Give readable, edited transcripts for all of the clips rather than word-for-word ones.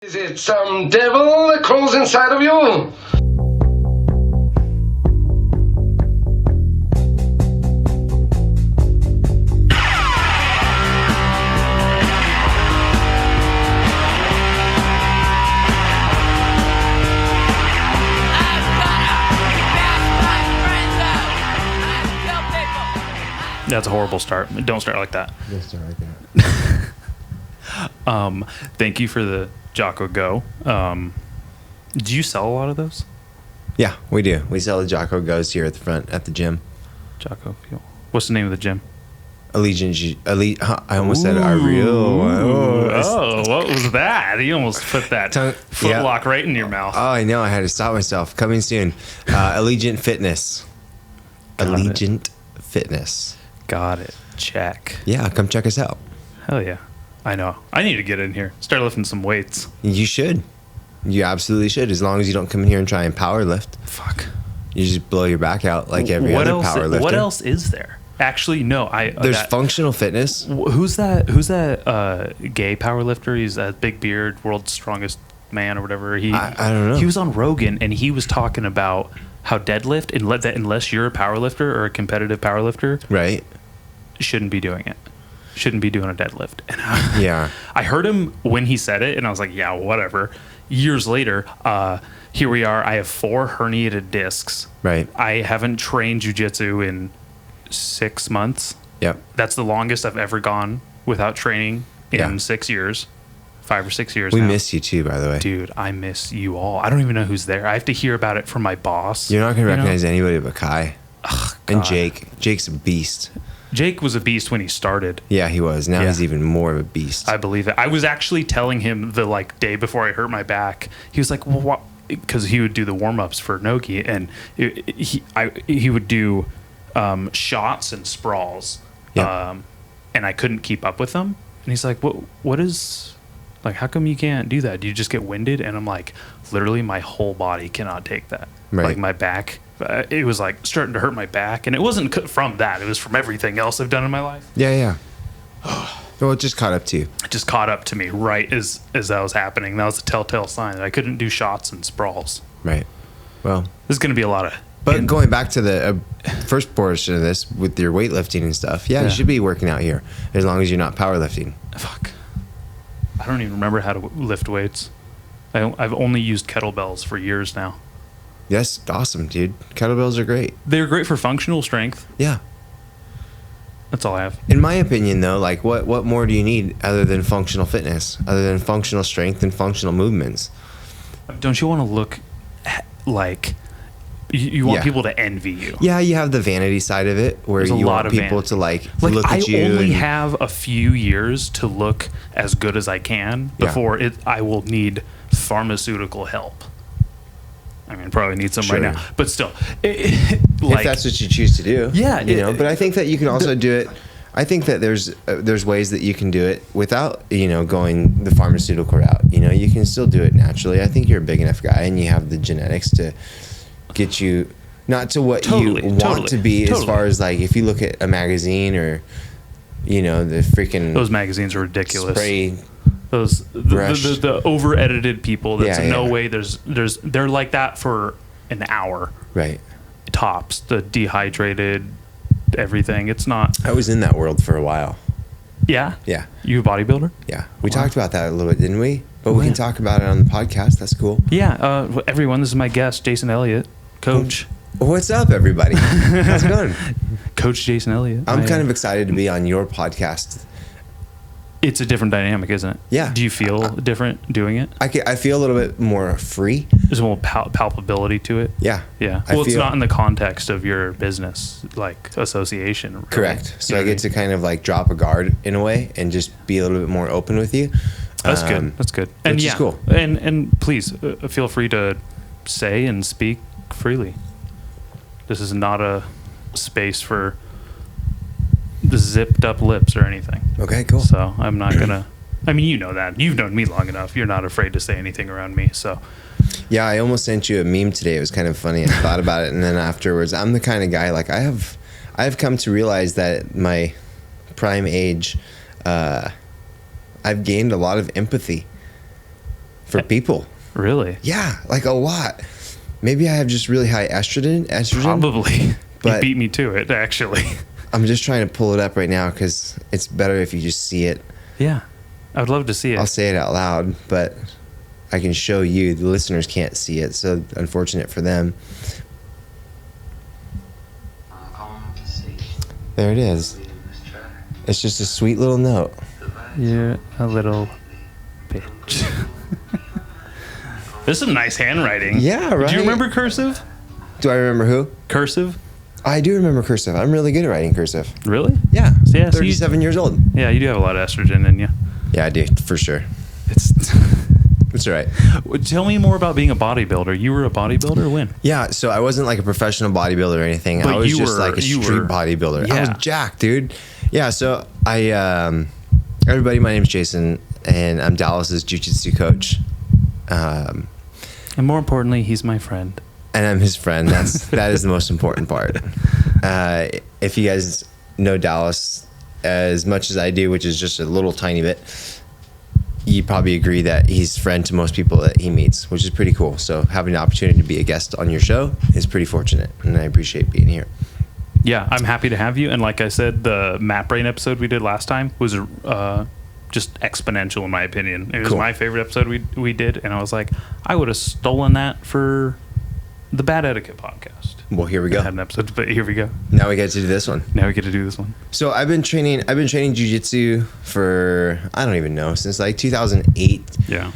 Is it some devil that crawls inside of you? That's a horrible start. Don't start like that. Don't start like that. Thank you for the Jocko Go. Do you sell a lot of those? Yeah, we do. We sell the Jocko Goes here at the front at the gym. Jocko Fuel. What's the name of the gym? Allegiant. I almost said our real. Oh, what was that? You almost put that footlock right in your mouth. Oh, I know. I had to stop myself. Coming soon. Allegiant Fitness. Allegiant Fitness. Got it. Check. Yeah, come check us out. Hell yeah. I know. I need to get in here. Start lifting some weights. You should. You absolutely should. As long as you don't come in here and try and power lift. Fuck. You just blow your back out like every other power lifter. What else is there? Actually, no. There's functional fitness. Who's that gay power lifter? He's that big beard, world's strongest man or whatever. I don't know. He was on Rogan and he was talking about how deadlift, and that unless you're a power lifter or a competitive power lifter, right, shouldn't be doing it. Shouldn't be doing a deadlift. And yeah. I heard him when he said it, and I was like, yeah, whatever. Years later, here we are. I have 4 herniated discs. Right. I haven't trained jiu-jitsu in 6 months. Yep. That's the longest I've ever gone without training in 6 years. 5 or 6 years We now. miss you too, by the way. Dude, I miss you all. I don't even know who's there. I have to hear about it from my boss. You're not going to recognize anybody but Kai. Ugh, and God. Jake. Jake's a beast. Jake was a beast when he started. Yeah, he was. Now he's even more of a beast. I believe it. I was actually telling him the day before I hurt my back. He was like, "Well, what?" Because he would do the warm ups for Nogi, and he would do shots and sprawls, Yep. and I couldn't keep up with them. And he's like, "What is like? How come you can't do that? Do you just get winded?" And I'm like, "Literally, my whole body cannot take that. Right. Like my back." It was like starting to hurt my back, and it wasn't from that. It was from everything else I've done in my life. Yeah. Well, it just caught up to you. It just caught up to me right as that was happening. That was a telltale sign that I couldn't do shots and sprawls. Right. Well, There's going to be a lot of... But going back to the first portion of this with your weightlifting and stuff, you should be working out here as long as you're not powerlifting. Fuck. I don't even remember how to lift weights. I've only used kettlebells for years now. Yes, awesome, dude. Kettlebells are great. They're great for functional strength. Yeah. That's all I have. In my opinion, though, like what more do you need other than functional fitness, other than functional strength and functional movements? Don't you want to look like you want people to envy you? Yeah, you have the vanity side of it where you want people to like look at you. I only have a few years to look as good as I can before I will need pharmaceutical help. I mean, probably need some right now, but still, if that's what you choose to do, But I think that you can also do it. I think that there's ways that you can do it without going the pharmaceutical route. You can still do it naturally. I think you're a big enough guy, and you have the genetics to get you not to what you want to be. As far as like if you look at a magazine or the freaking those magazines are ridiculous. Spray. Those the over edited people. That's no way. They're like that for an hour. Right. Tops. The dehydrated everything. It's not. I was in that world for a while. Yeah. Yeah. You a bodybuilder? Yeah. We talked about that a little bit, didn't we? But we can talk about it on the podcast. That's cool. Yeah. Everyone, this is my guest, Jason Elliott, coach. What's up, everybody? How's it going? Coach Jason Elliott. I'm kind of excited to be on your podcast. It's a different dynamic, isn't it? Yeah. Do you feel different doing it? I feel a little bit more free. There's more palpability to it. Yeah. Yeah. Well, it's not in the context of your business, like association. Right? Correct. So I get to kind of like drop a guard in a way and just be a little bit more open with you. That's good. That's good. And which is cool. And please feel free to say and speak freely. This is not a space for the zipped up lips or anything. Okay, cool. So I'm not gonna. I mean, you know that. You've known me long enough. You're not afraid to say anything around me. So. Yeah, I almost sent you a meme today. It was kind of funny. I thought about it, and then afterwards, I'm the kind of guy like I've come to realize that at my prime age, I've gained a lot of empathy. for people. Really? Yeah, like a lot. Maybe I have just really high estrogen. Probably. But you beat me to it, actually. I'm just trying to pull it up right now because it's better if you just see it. Yeah. I would love to see it. I'll say it out loud, but I can show you. The listeners can't see it, so unfortunate for them. There it is. It's just a sweet little note. You're a little bitch. There's some nice handwriting. Yeah, right. Do you remember cursive? Do I remember who? Cursive? I do remember cursive. I'm really good at writing cursive. Really? Yeah. So yeah, 37 years old. Yeah, you do have a lot of estrogen in you. Yeah, I do, for sure. It's all right. Tell me more about being a bodybuilder. You were a bodybuilder when? Yeah, so I wasn't like a professional bodybuilder or anything. But I was just like a street bodybuilder. Yeah. I was jacked, dude. Yeah, so everybody, my name's Jason, and I'm Dallas's jiu-jitsu coach. And more importantly, he's my friend. And I'm his friend. That is the most important part. If you guys know Dallas as much as I do, which is just a little tiny bit, you probably agree that he's friend to most people that he meets, which is pretty cool. So having the opportunity to be a guest on your show is pretty fortunate, and I appreciate being here. Yeah, I'm happy to have you. And like I said, the Mat Brain episode we did last time was just exponential in my opinion. It was my favorite episode we did, and I was like, I would have stolen that for the Bad Etiquette Podcast. Well, here we go. I had an episode, but here we go. Now we get to do this one. Now we get to do this one. So I've been training jiu-jitsu for, I don't even know, since like 2008. Yeah.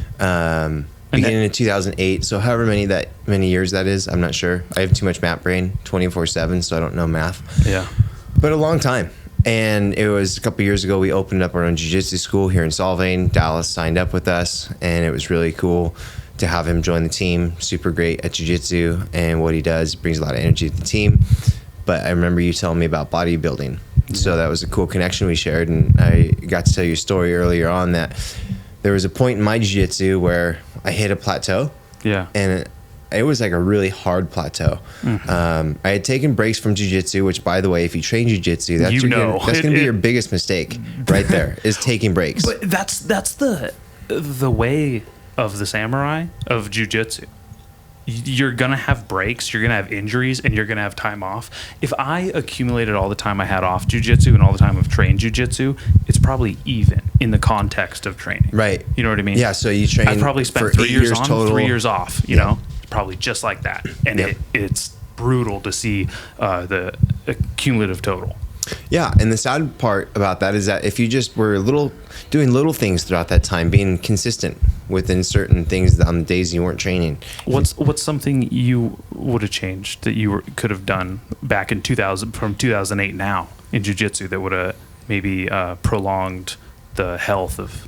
Beginning of 2008. So however many years that is, I'm not sure. I have too much mat brain 24/7, so I don't know math. Yeah. But a long time. And it was a couple years ago, we opened up our own jiu-jitsu school here in Solvang. Dallas signed up with us, and it was really cool to have him join the team. Super great at jiu-jitsu, and what he does brings a lot of energy to the team. But I remember you telling me about bodybuilding. So that was a cool connection we shared, and I got to tell you a story earlier on that there was a point in my jiu-jitsu where I hit a plateau. Yeah. And it was like a really hard plateau. Mm-hmm. I had taken breaks from jiu-jitsu, which, by the way, if you train jiu-jitsu, that's going to be your biggest mistake right there, is taking breaks. But that's the way of the samurai of jiu-jitsu. You're going to have breaks, you're going to have injuries, and you're going to have time off. If I accumulated all the time I had off jiu-jitsu and all the time I've trained jiu-jitsu, it's probably even in the context of training. Right. You know what I mean? Yeah, so you train I've probably spent 3 years on, total. 3 years off, you know? Probably just like that. And it's brutal to see the cumulative total. Yeah, and the sad part about that is that if you just were doing little things throughout that time, being consistent within certain things on the days you weren't training. What's something you would have changed that you could have done back in 2008 now in jiu-jitsu that would have maybe prolonged the health of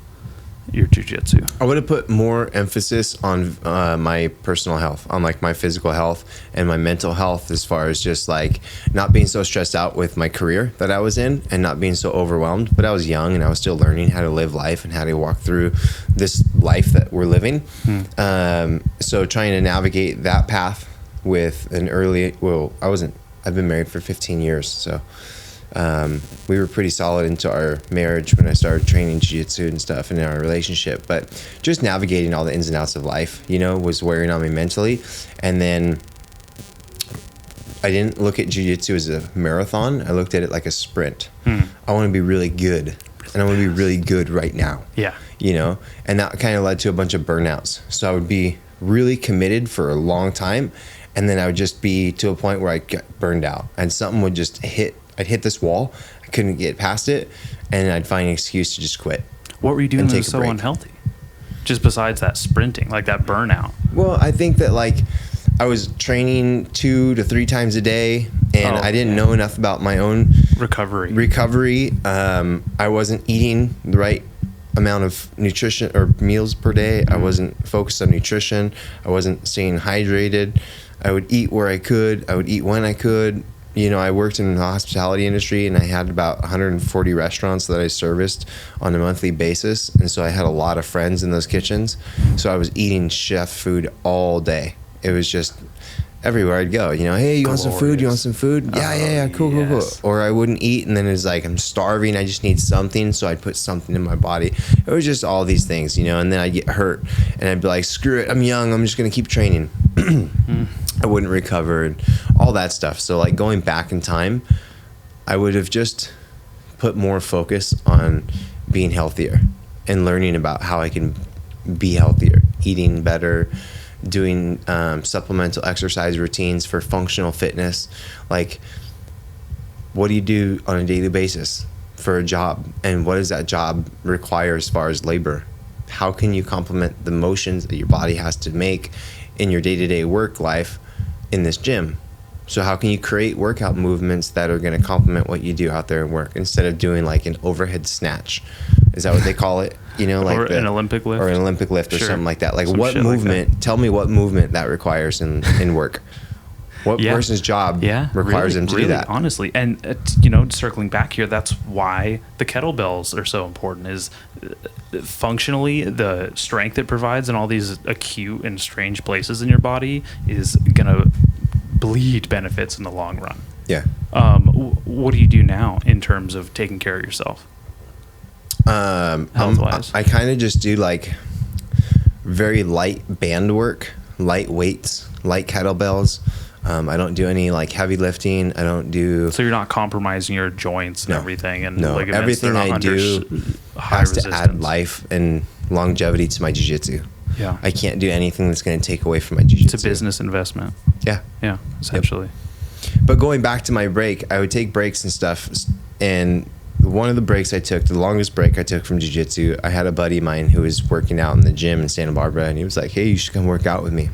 your jiu-jitsu? I would have put more emphasis on my personal health, on like my physical health and my mental health, as far as just like not being so stressed out with my career that I was in and not being so overwhelmed. But I was young and I was still learning how to live life and how to walk through this life that we're living. So trying to navigate that path with I've been married for 15 years, so we were pretty solid into our marriage when I started training jiu-jitsu and stuff, and in our relationship. But just navigating all the ins and outs of life, was wearing on me mentally. And then I didn't look at jiu-jitsu as a marathon. I looked at it like a sprint. I want to be really good, and I want to be really good right now. Yeah. And that kind of led to a bunch of burnouts. So I would be really committed for a long time, and then I would just be to a point where I get burned out, and something would just hit. I'd hit this wall. I couldn't get past it, and I'd find an excuse to just quit. What were you doing that was so unhealthy? Just besides that sprinting, like that burnout? Well, I think that I was training 2 to 3 times a day, and I didn't know enough about my own recovery. I wasn't eating the right amount of nutrition or meals per day. I wasn't focused on nutrition. I wasn't staying hydrated. I would eat where I could. I would eat when I could. I worked in the hospitality industry, and I had about 140 restaurants that I serviced on a monthly basis. And so I had a lot of friends in those kitchens. So I was eating chef food all day. It was just everywhere I'd go. You know, hey, you want some food? You want some food? Yeah, cool. Or I wouldn't eat, and then it's like I'm starving. I just need something, so I'd put something in my body. It was just all these things, you know. And then I'd get hurt, and I'd be like, screw it, I'm young. I'm just gonna keep training. I wouldn't recover, and all that stuff. So like going back in time, I would have just put more focus on being healthier and learning about how I can be healthier, eating better, doing supplemental exercise routines for functional fitness. Like, what do you do on a daily basis for a job, and what does that job require as far as labor? How can you complement the motions that your body has to make in your day-to-day work life in this gym? So how can you create workout movements that are going to complement what you do out there and work, instead of doing like an overhead snatch? Is that what they call it? You know, like an Olympic lift, or an Olympic lift, or something like that. Like, what movement? Like, tell me what movement that requires in work. What person's job requires them to do that? Honestly, and you know, circling back here, that's why the kettlebells are so important. Is functionally the strength it provides in all these acute and strange places in your body is gonna bleed benefits in the long run. Yeah. What do you do now in terms of taking care of yourself? Health-wise? I kind of just do like very light band work, light weights, light kettlebells. I don't do any like heavy lifting. I don't do. So you're not compromising your joints and everything, and no, everything I do has to add life and longevity to my jiu-jitsu. Yeah, I can't do anything that's going to take away from my jiu-jitsu. It's a business investment. Yeah, essentially. Yep. But going back to my break, I would take breaks and stuff, and one of the breaks I took, the longest break I took from jiu-jitsu, I had a buddy of mine who was working out in the gym in Santa Barbara, and he was like, hey, you should come work out with me.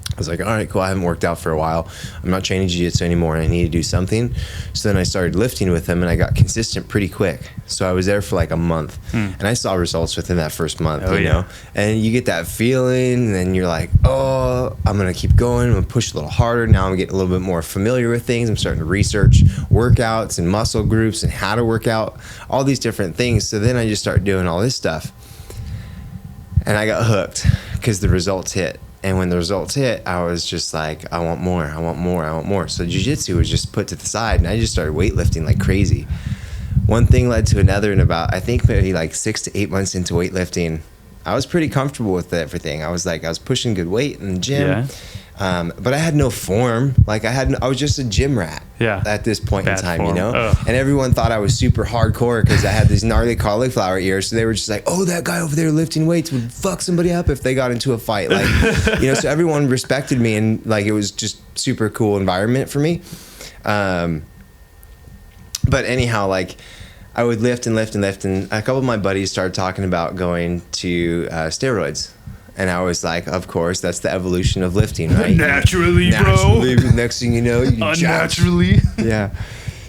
I was like, all right, cool. I haven't worked out for a while. I'm not training jiu-jitsu anymore, and I need to do something. So then I started lifting with him, and I got consistent pretty quick. So I was there for like a month, and I saw results within that first month, you know? And you get that feeling, and then you're like, oh, I'm going to keep going. I'm going to push a little harder. Now I'm getting a little bit more familiar with things. I'm starting to research workouts and muscle groups and how to work out, all these different things. So then I just started doing all this stuff. And I got hooked because the results hit. And when the results hit, I was just like, I want more, I want more, I want more. So jiu-jitsu was just put to the side, and I just started weightlifting like crazy. One thing led to another, and about, I think maybe like 6 to 8 months into weightlifting, I was pretty comfortable with everything. I was pushing good weight in the gym. But I had no form. Like I was just a gym rat at this point in time, form. You know? Ugh. And everyone thought I was super hardcore because I had these gnarly cauliflower ears. So they were just like, oh, that guy over there lifting weights would fuck somebody up if they got into a fight. Like, you know, so everyone respected me, and like, it was just super cool environment for me. But anyhow, like, I would lift and lift and lift, and a couple of my buddies started talking about going to steroids. And I was like, of course, that's the evolution of lifting, right? Naturally, bro. Next thing you know, you unnaturally. Yeah.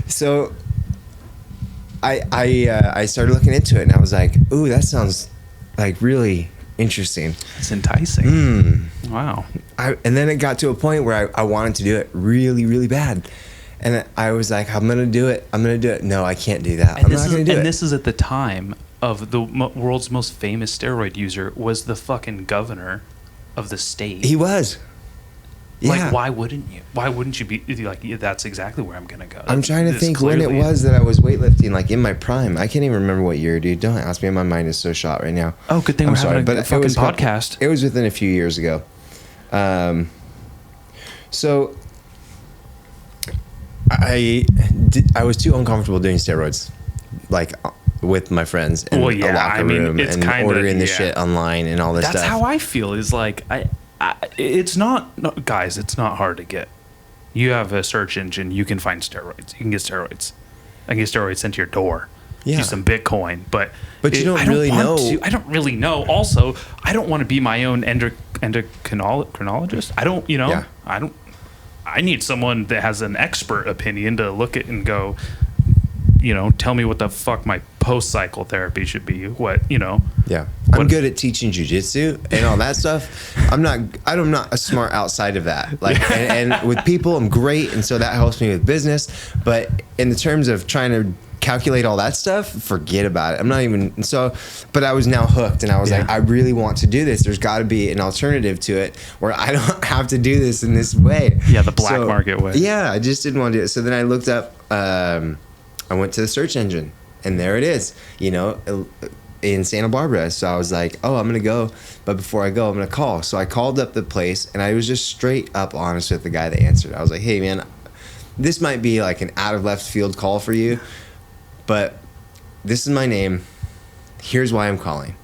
So I started looking into it, and I was like, ooh, that sounds like really interesting. It's enticing. Wow. And then it got to a point where I wanted to do it really, really bad. And I was like, I'm going to do it. I'm going to do it. No, I can't do that. I'm not going to do it. And this is at the time of the world's most famous steroid user was the fucking governor of the state. He was. Yeah. Like, why wouldn't you? Why wouldn't you be like, yeah, that's exactly where I'm going to go? I'm trying to think when it was that I was weightlifting, like in my prime. I can't even remember what year, dude. Don't ask me. My mind is so shot right now. Oh, good thing we're having a fucking podcast. It was within a few years ago. So I was too uncomfortable doing steroids, like with my friends in a locker room and ordering the shit online and all this stuff. That's how I feel. Is like it's not guys. It's not hard to get. You have a search engine. You can find steroids. You can get steroids. I can get steroids sent to your door. Yeah. Do some Bitcoin, but you don't really know. I don't really know. Also, I don't want to be my own endocrinologist. I don't. You know. Yeah. I don't. I need someone that has an expert opinion to look at and go, you know, tell me what the fuck my post-cycle therapy should be. What, you know. Yeah. I'm good at teaching jiu-jitsu and all that stuff. I'm not a smart outside of that. Like, and with people, I'm great. And so that helps me with business. But in the terms of trying to calculate all that stuff, forget about it. I'm not even but I was now hooked, and I was like, I really want to do this. There's got to be an alternative to it where I don't have to do this in this way. Yeah, the black market way. Yeah, I just didn't want to do it. So then I looked up, I went to the search engine, and there it is, in Santa Barbara. So I was like, oh, I'm going to go. But before I go, I'm going to call. So I called up the place, and I was just straight up honest with the guy that answered. I was like, hey, man, this might be like an out of left field call for you, but this is my name. Here's why I'm calling.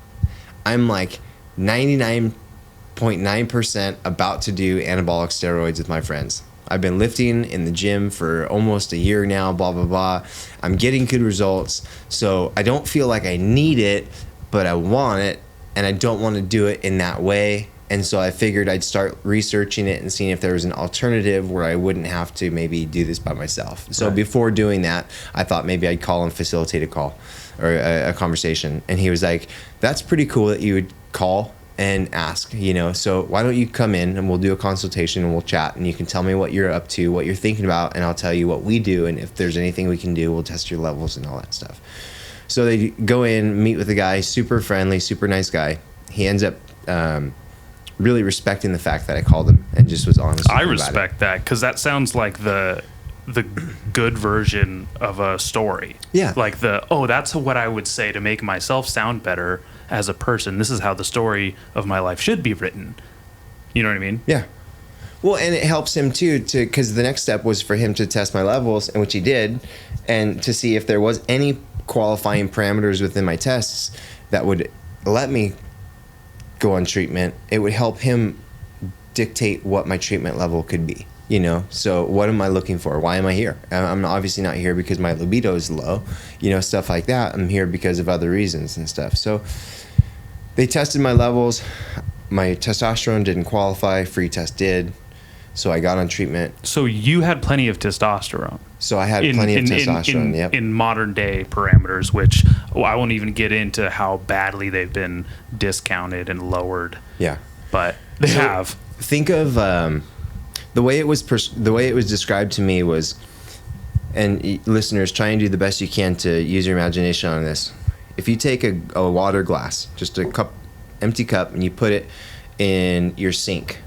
I'm like 99.9% about to do anabolic steroids with my friends. I've been lifting in the gym for almost a year now, blah, blah, blah. I'm getting good results. So I don't feel like I need it, but I want it, and I don't want to do it in that way. And so I figured I'd start researching it and seeing if there was an alternative where I wouldn't have to maybe do this by myself. So before doing that, I thought maybe I'd call and facilitate a call or a conversation. And he was like, that's pretty cool that you would call and ask, so why don't you come in and we'll do a consultation and we'll chat, and you can tell me what you're up to, what you're thinking about, and I'll tell you what we do, and if there's anything we can do, we'll test your levels and all that stuff. So they go in, meet with the guy, super friendly, super nice guy. He ends up really respecting the fact that I called him and just was honest with him. I respect that, because that sounds like the good version of a story. Yeah. Like that's what I would say to make myself sound better as a person. This is how the story of my life should be written. You know what I mean? Yeah. Well, and it helps him too, because the next step was for him to test my levels, and which he did, and to see if there was any qualifying parameters within my tests that would let me go on treatment. It would help him dictate what my treatment level could be. So what am I looking for? Why am I here? I'm obviously not here because my libido is low, stuff like that. I'm here because of other reasons and stuff. So they tested my levels. My testosterone didn't qualify. Free test did. So I got on treatment. So you had plenty of testosterone. So I had plenty of testosterone, yep. In modern day parameters, which I won't even get into how badly they've been discounted and lowered. Yeah. But they have. Think of the way it was described to me was, and listeners, try and do the best you can to use your imagination on this. If you take a water glass, just a empty cup, and you put it in your sink,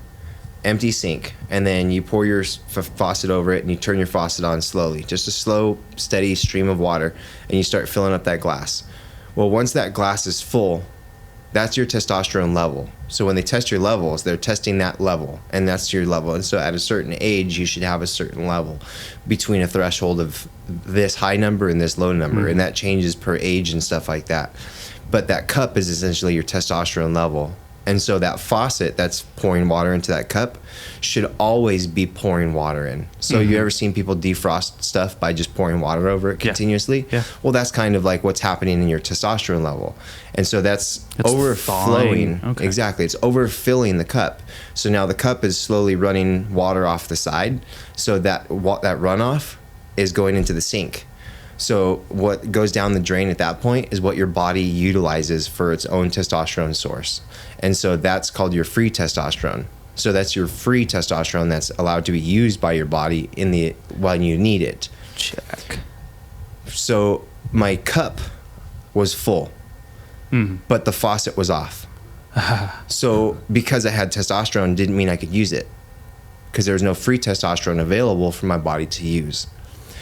empty sink, and then you pour your faucet over it, and you turn your faucet on slowly, just a slow, steady stream of water, and you start filling up that glass. Well, once that glass is full, that's your testosterone level. So when they test your levels, they're testing that level, and that's your level. And so at a certain age, you should have a certain level between a threshold of this high number and this low number, and that changes per age and stuff like that. But that cup is essentially your testosterone level. And so that faucet that's pouring water into that cup should always be pouring water in. So you ever seen people defrost stuff by just pouring water over it continuously? Yeah. Well, that's kind of like what's happening in your testosterone level. And so it's overflowing. Okay. Exactly. It's overfilling the cup. So now the cup is slowly running water off the side. So that runoff is going into the sink. So what goes down the drain at that point is what your body utilizes for its own testosterone source. And so that's called your free testosterone. So that's your free testosterone that's allowed to be used by your body when you need it. Check. So my cup was full, but the faucet was off. So because I had testosterone didn't mean I could use it, because there was no free testosterone available for my body to use.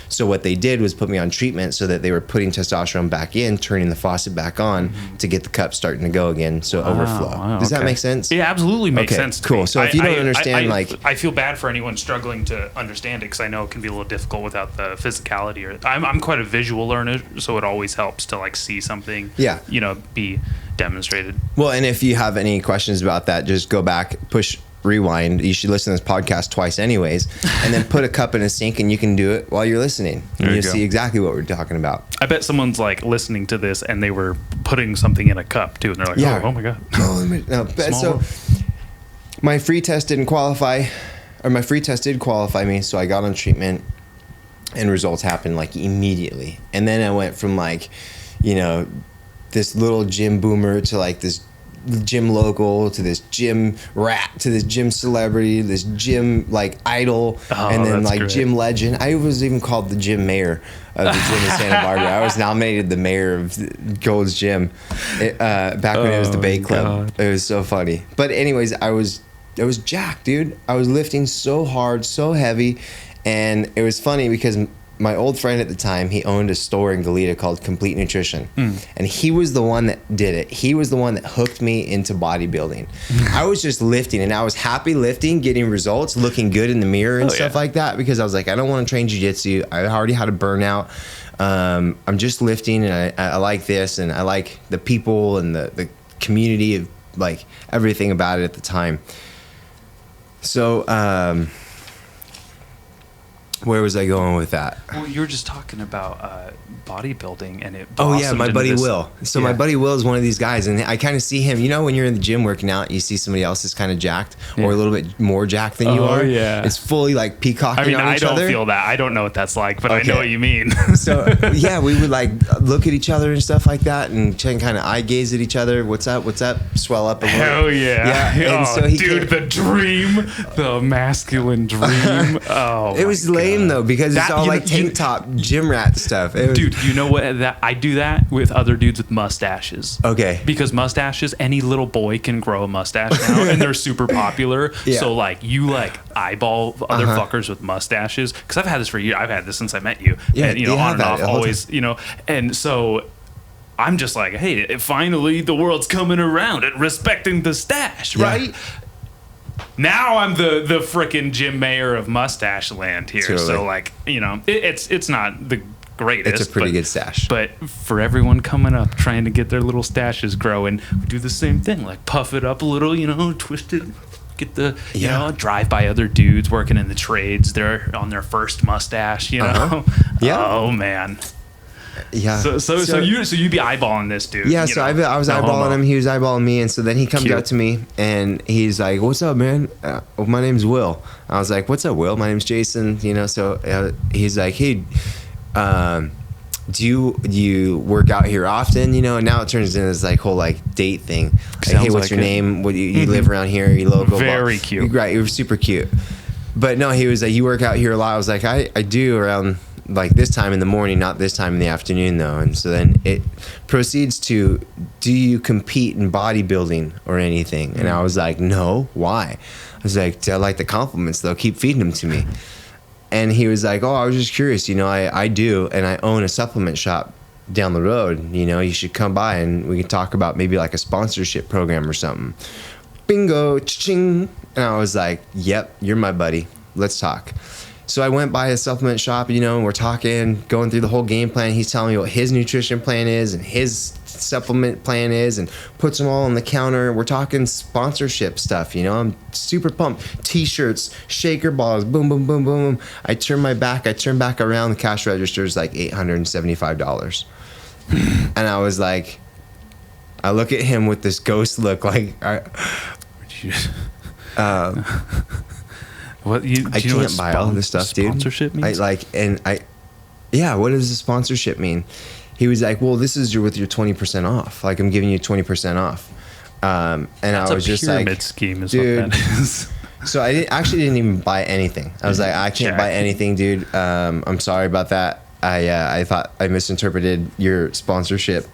So what they did was put me on treatment so that they were putting testosterone back in, turning the faucet back on to get the cup starting to go again, so overflow. Wow, Does that make sense? It absolutely makes sense to cool. me. So if you don't understand, I feel bad for anyone struggling to understand it, because I know it can be a little difficult without the physicality. I'm quite a visual learner, so it always helps to see something, be demonstrated. Well, and if you have any questions about that, just go back, push rewind. You should listen to this podcast twice anyways, and then put a cup in a sink, and you can do it while you're listening, and you'll see exactly what we're talking about. I bet someone's listening to this and they were putting something in a cup too, and they're like, oh my god. So my free test didn't qualify, or my free test did qualify me, so I got on treatment, and results happened immediately. And then I went from this little gym boomer to this gym local to this gym rat to this gym celebrity, this gym like idol, and then like great. Gym legend. I was even called the gym mayor of the gym in Santa Barbara. I was nominated the mayor of Gold's Gym back when it was the Bay Club. God. It was so funny. But anyways, I was jacked, dude. I was lifting so hard, so heavy, and it was funny because my old friend at the time, he owned a store in Goleta called Complete Nutrition. And he was the one that did it. He was the one that hooked me into bodybuilding. I was just lifting, and I was happy lifting, getting results, looking good in the mirror and stuff like that, because I was like, I don't want to train jiu-jitsu. I already had a burnout. I'm just lifting, and I like this, and I like the people and the community of like everything about it at the time. So, where was I going with that? Well, you were just talking about bodybuilding, and it. Oh yeah, my buddy Will. So my buddy Will is one of these guys, and I kind of see him. You know, when you're in the gym working out, you see somebody else is kind of jacked or a little bit more jacked than you are. Yeah, it's fully like peacocking. I mean, on each other. I don't feel that. I don't know what that's like, but I know what you mean. So yeah, we would like look at each other and stuff like that, and kind of eye gaze at each other. What's up? What's up? Swell up. Hell yeah! Yeah. And so he the dream, the masculine dream. Oh, it was lame though, because it's all like tank top gym rat stuff. Dude, you know what? That I do that with other dudes with mustaches. Okay. Because mustaches, any little boy can grow a mustache now, and they're super popular. Yeah. So like you like eyeball other fuckers with mustaches. Because I've had this for years. I've had this since I met you. Yeah. And, on and off, always. And so I'm just like, hey, finally the world's coming around and respecting the stash, right? Now I'm the frickin' gym mayor of mustache land here. Totally. So like, it's not the greatest. It's a pretty good stash. But for everyone coming up trying to get their little stashes growing, we do the same thing. Like puff it up a little, twist it, get the drive by other dudes working in the trades. They're on their first mustache, Yeah. Oh man. Yeah. So you'd be eyeballing this dude. Yeah. So I was eyeballing him. He was eyeballing me, and so then he comes up to me and he's like, "What's up, man? My name's Will." I was like, "What's up, Will? My name's Jason." So he's like, "Hey, do you work out here often?" And now it turns into this like whole like date thing. Like, hey, what's your name? What you live around here? Are you local? Very cute. Right. You were super cute. But no, he was like, "You work out here a lot." I was like, I do around like this time in the morning, not this time in the afternoon though. And so then it proceeds to, do you compete in bodybuilding or anything? And I was like, no. Why? I was like, I like the compliments though, keep feeding them to me. And he was like, oh, I was just curious, I do, and I own a supplement shop down the road, you should come by and we can talk about maybe like a sponsorship program or something. Bingo, ching. And I was like, yep, you're my buddy, let's talk. So I went by his supplement shop, and we're talking, going through the whole game plan. He's telling me what his nutrition plan is and his supplement plan is, and puts them all on the counter. We're talking sponsorship stuff, I'm super pumped. T-shirts, shaker balls, boom, boom, boom, boom. I turn back around, the cash register is like $875. And I was like, I look at him with this ghost look like, what I can't buy all this stuff, dude. Sponsorship means? What does the sponsorship mean? He was like, well, this is with your 20% off. Like, I'm giving you 20% off. And I was just like, pyramid scheme is dude. What that is. So I actually didn't even buy anything. I was like, I can't buy anything, dude. I'm sorry about that. I thought I misinterpreted your sponsorship.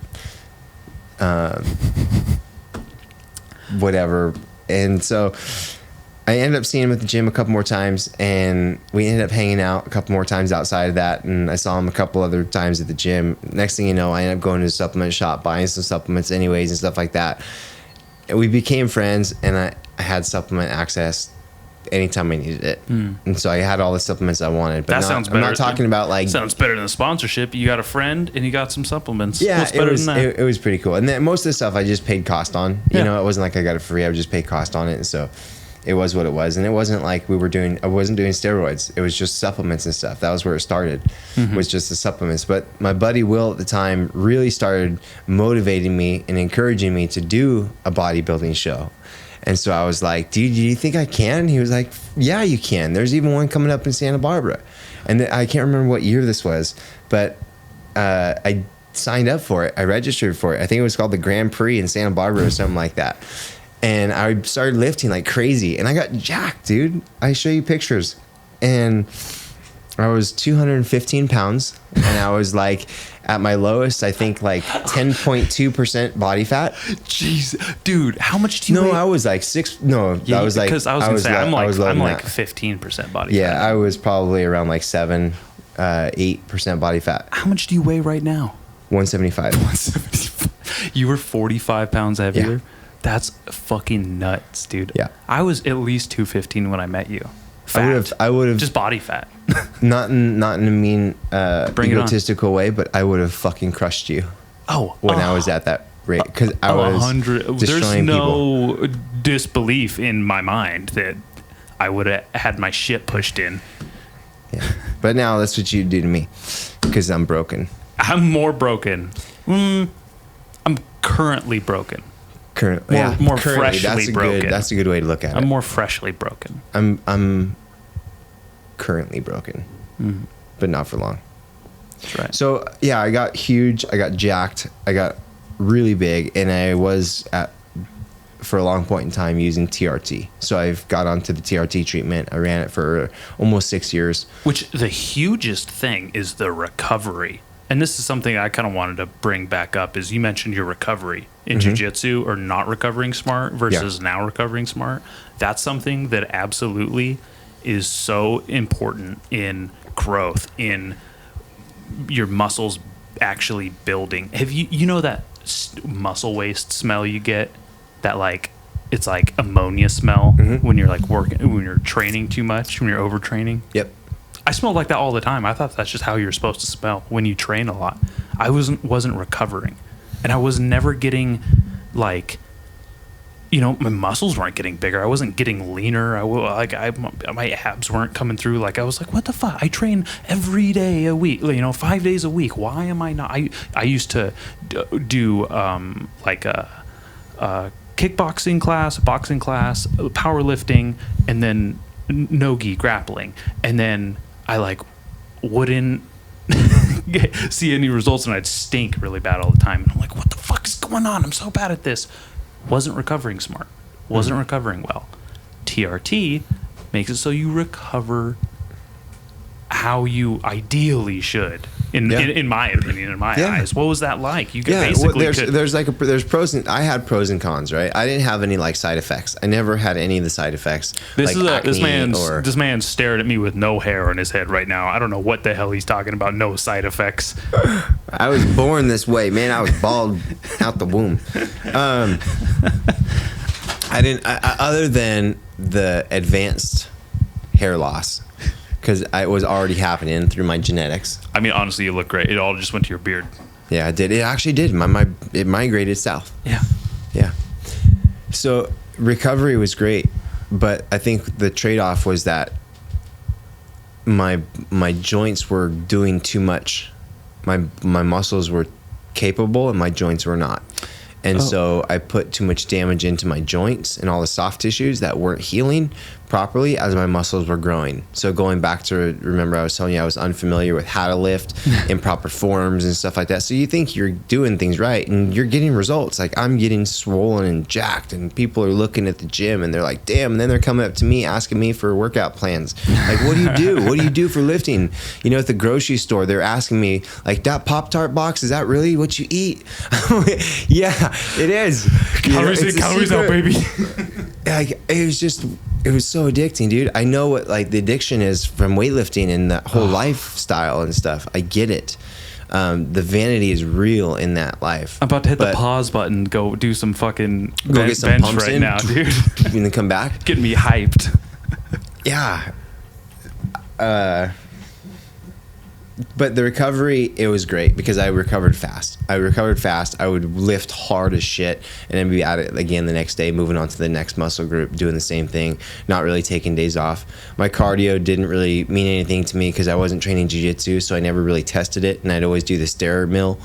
Whatever. And so I ended up seeing him at the gym a couple more times, and we ended up hanging out a couple more times outside of that, and I saw him a couple other times at the gym. Next thing you know, I ended up going to the supplement shop, buying some supplements anyways and stuff like that. And we became friends, and I had supplement access anytime I needed it. And so I had all the supplements I wanted. But sounds better. I'm not talking about like... Sounds better than the sponsorship. You got a friend, and you got some supplements. Yeah, what's better than that? It was pretty cool. And then most of the stuff I just paid cost on. It wasn't like I got it free. I would just pay cost on it, and so... It was what it was, and it wasn't like I wasn't doing steroids. It was just supplements and stuff. That was where it started, was just the supplements. But my buddy Will at the time really started motivating me and encouraging me to do a bodybuilding show. And so I was like, dude, do you think I can? He was like, yeah, you can. There's even one coming up in Santa Barbara. And I can't remember what year this was, but I signed up for it. I registered for it. I think it was called the Grand Prix in Santa Barbara or something like that. And I started lifting like crazy, and I got jacked, dude. I show you pictures, and I was 215 pounds, and I was like at my lowest, I think like 10.2% body fat. Jeez, dude, how much do you weigh? No, I was like 6. No, yeah, I was like, because I was gonna say, I'm like 15% body fat. Yeah, I was probably around like 8% body fat. How much do you weigh right now? 175. 175. You were 45 pounds heavier? Yeah. That's fucking nuts, dude. Yeah. I was at least 215 when I met you. I would have just body fat. not in a mean egotistical way, but I would have fucking crushed you. When I was at that rate, because I was 100. There's no people. Disbelief in my mind that I would have had my shit pushed in. Yeah, but now that's what you do to me, because I'm broken. I'm more broken. I'm currently broken. More freshly broken. That's a good way to look at it. I'm more freshly broken. I'm currently broken, but not for long. That's right. So yeah, I got huge. I got jacked. I got really big, and I was for a long point in time using TRT. So I've got onto the TRT treatment. I ran it for almost 6 years. Which the hugest thing is the recovery. And this is something I kind of wanted to bring back up, is you mentioned your recovery in jiu-jitsu, or not recovering smart versus now recovering smart. That's something that absolutely is so important in growth, in your muscles actually building. Have you know that muscle waste smell you get? That like, it's like ammonia smell when you're like when you're training too much, when you're overtraining. Yep. I smelled like that all the time. I thought that's just how you're supposed to smell when you train a lot. I wasn't recovering, and I was never getting like, my muscles weren't getting bigger. I wasn't getting leaner. My abs weren't coming through. Like I was like, what the fuck? I train every day a week. 5 days a week. Why am I not? I used to do like a kickboxing class, a boxing class, powerlifting, and then no-gi grappling, and then I wouldn't see any results, and I'd stink really bad all the time. And I'm like, what the fuck is going on? I'm so bad at this. Wasn't recovering smart. Wasn't recovering well. TRT makes it so you recover how you ideally should. In my opinion, in my eyes. What was that like? You could basically there's pros and I had pros and cons, right? I didn't have any side effects. I never had any of the side effects. This man stared at me with no hair on his head right now. I don't know what the hell he's talking about. No side effects. I was born this way, man. I was bald out the womb. I didn't other than the advanced hair loss. Because it was already happening through my genetics. I mean, honestly, you look great. It all just went to your beard. Yeah, it did. It actually did. It migrated south. Yeah. Yeah. So recovery was great, but I think the trade-off was that my joints were doing too much. My muscles were capable, and my joints were not. And so I put too much damage into my joints and all the soft tissues that weren't healing properly as my muscles were growing. So going back to, remember I was telling you I was unfamiliar with how to lift in proper forms and stuff like that. So you think you're doing things right and you're getting results. Like I'm getting swollen and jacked, and people are looking at the gym and they're like, damn. And then they're coming up to me asking me for workout plans. Like, what do you do? What do you do for lifting? At the grocery store, they're asking me like, that Pop-Tart box, is that really what you eat? Yeah, it is. Calories out, baby. It was so addicting, dude. I know what the addiction is from weightlifting and that whole lifestyle and stuff. I get it. The vanity is real in that life. I'm about to hit the pause button. Go do some fucking get some bench pumps right now, dude. And then come back. Get me hyped. Yeah. But the recovery, it was great because I recovered fast. I would lift hard as shit and then be at it again the next day, moving on to the next muscle group, doing the same thing, not really taking days off. My cardio didn't really mean anything to me because I wasn't training jiu-jitsu, so I never really tested it. And I'd always do the stair mill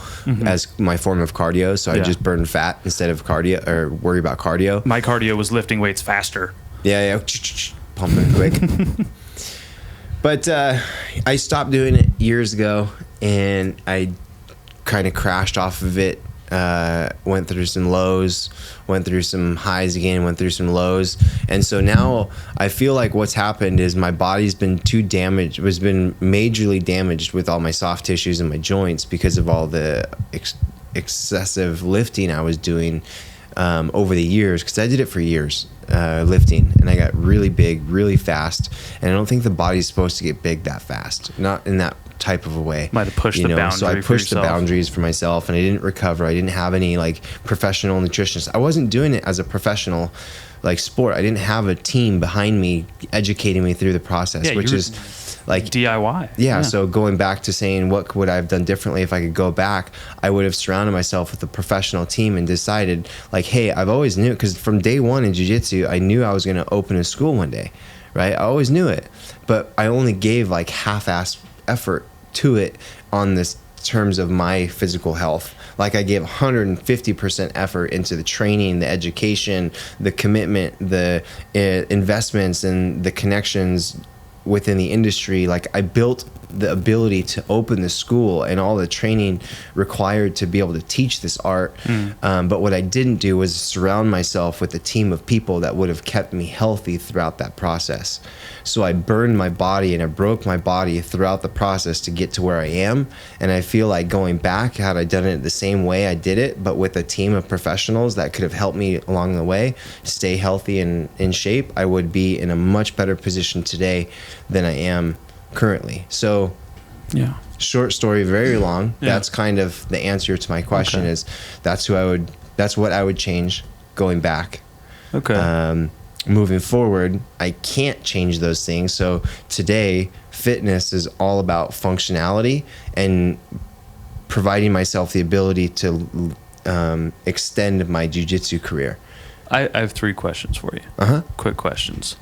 as my form of cardio. So I just burned fat instead of cardio or worry about cardio. My cardio was lifting weights faster. Yeah. Pumping quick. But I stopped doing it years ago, and I kind of crashed off of it. Went through some lows, went through some highs again, went through some lows. And so now I feel like what's happened is my body's been been majorly damaged with all my soft tissues and my joints because of all the excessive lifting I was doing over the years, because I did it for years, lifting, and I got really big really fast, and I don't think the body's supposed to get big that fast, not in that type of a way. Might have pushed the boundary. So I pushed the boundaries for myself, and I didn't recover. I didn't have any like professional nutritionists. I wasn't doing it as a professional like sport. I didn't have a team behind me educating me through the process, which is like DIY. Yeah. So going back to saying what would I have done differently if I could go back, I would have surrounded myself with a professional team and decided like, hey, I've always knew, because from day one in jiu-jitsu, I knew I was going to open a school one day, right? I always knew it, but I only gave like half-assed effort to it on this terms of my physical health. Like I gave 150% effort into the training, the education, the commitment, the investments, and the connections within the industry. Like I built the ability to open the school and all the training required to be able to teach this art. But what I didn't do was surround myself with a team of people that would have kept me healthy throughout that process. So I burned my body and I broke my body throughout the process to get to where I am. And I feel like going back, had I done it the same way I did it, but with a team of professionals that could have helped me along the way stay healthy and in shape, I would be in a much better position today than I am currently. So yeah, short story, very long. That's kind of the answer to my question. Is that's what I would change going back. Moving forward, I can't change those things. So today, fitness is all about functionality and providing myself the ability to extend my jiu-jitsu career. I have 3 questions for you. Quick questions.